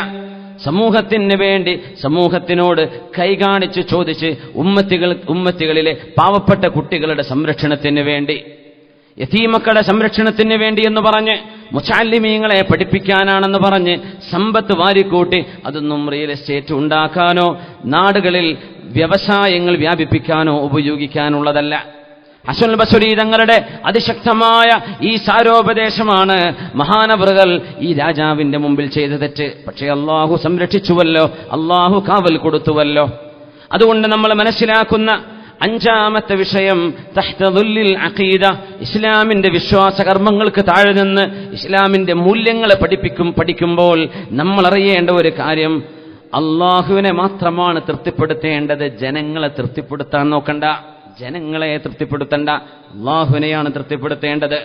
സമൂഹത്തിന് വേണ്ടി സമൂഹത്തിനോട് കൈകാണിച്ച് ചോദിച്ച് ഉമ്മത്തികളിലെ പാവപ്പെട്ട കുട്ടികളുടെ സംരക്ഷണത്തിന് വേണ്ടി, യതീമക്കളുടെ സംരക്ഷണത്തിന് വേണ്ടി എന്ന് പറഞ്ഞ്, മുതഅല്ലിമീങ്ങളെ പഠിപ്പിക്കാനാണെന്ന് പറഞ്ഞ് സമ്പത്ത് വാരിക്കൂട്ടി അതൊന്നും റിയൽ എസ്റ്റേറ്റ് ഉണ്ടാക്കാനോ നാടുകളിൽ വ്യവസായങ്ങൾ വ്യാപിപ്പിക്കാനോ ഉപയോഗിക്കാനുള്ളതല്ല. ഹസനുൽ ബസ്രി തങ്ങളുടെ അതിശക്തമായ ഈ സാരോപദേശമാണ് മഹാനവറുകൾ ഈ രാജാവിന്റെ മുമ്പിൽ ചെയ്ത തെറ്റ്. പക്ഷേ അള്ളാഹു സംരക്ഷിച്ചുവല്ലോ, അള്ളാഹു കാവൽ കൊടുത്തുവല്ലോ. അതുകൊണ്ട് നമ്മൾ മനസ്സിലാക്കുന്ന അഞ്ചാമത്തെ വിഷയം തഹ്ത ദുല്ലിൽ അഖീദ, ഇസ്ലാമിന്റെ വിശ്വാസ കർമ്മങ്ങൾക്ക് താഴെ നിന്ന് ഇസ്ലാമിന്റെ മൂല്യങ്ങളെ പഠിക്കുമ്പോൾ നമ്മൾ അറിയേണ്ട ഒരു കാര്യം, അള്ളാഹുവിനെ മാത്രമാണ് തൃപ്തിപ്പെടുത്തേണ്ടത്. ജനങ്ങളെ തൃപ്തിപ്പെടുത്താൻ നോക്കണ്ട, ജനങ്ങളെ തൃപ്തിപ്പെടുത്തേണ്ട, അള്ളാഹുവിനെയാണ് തൃപ്തിപ്പെടുത്തേണ്ടത്.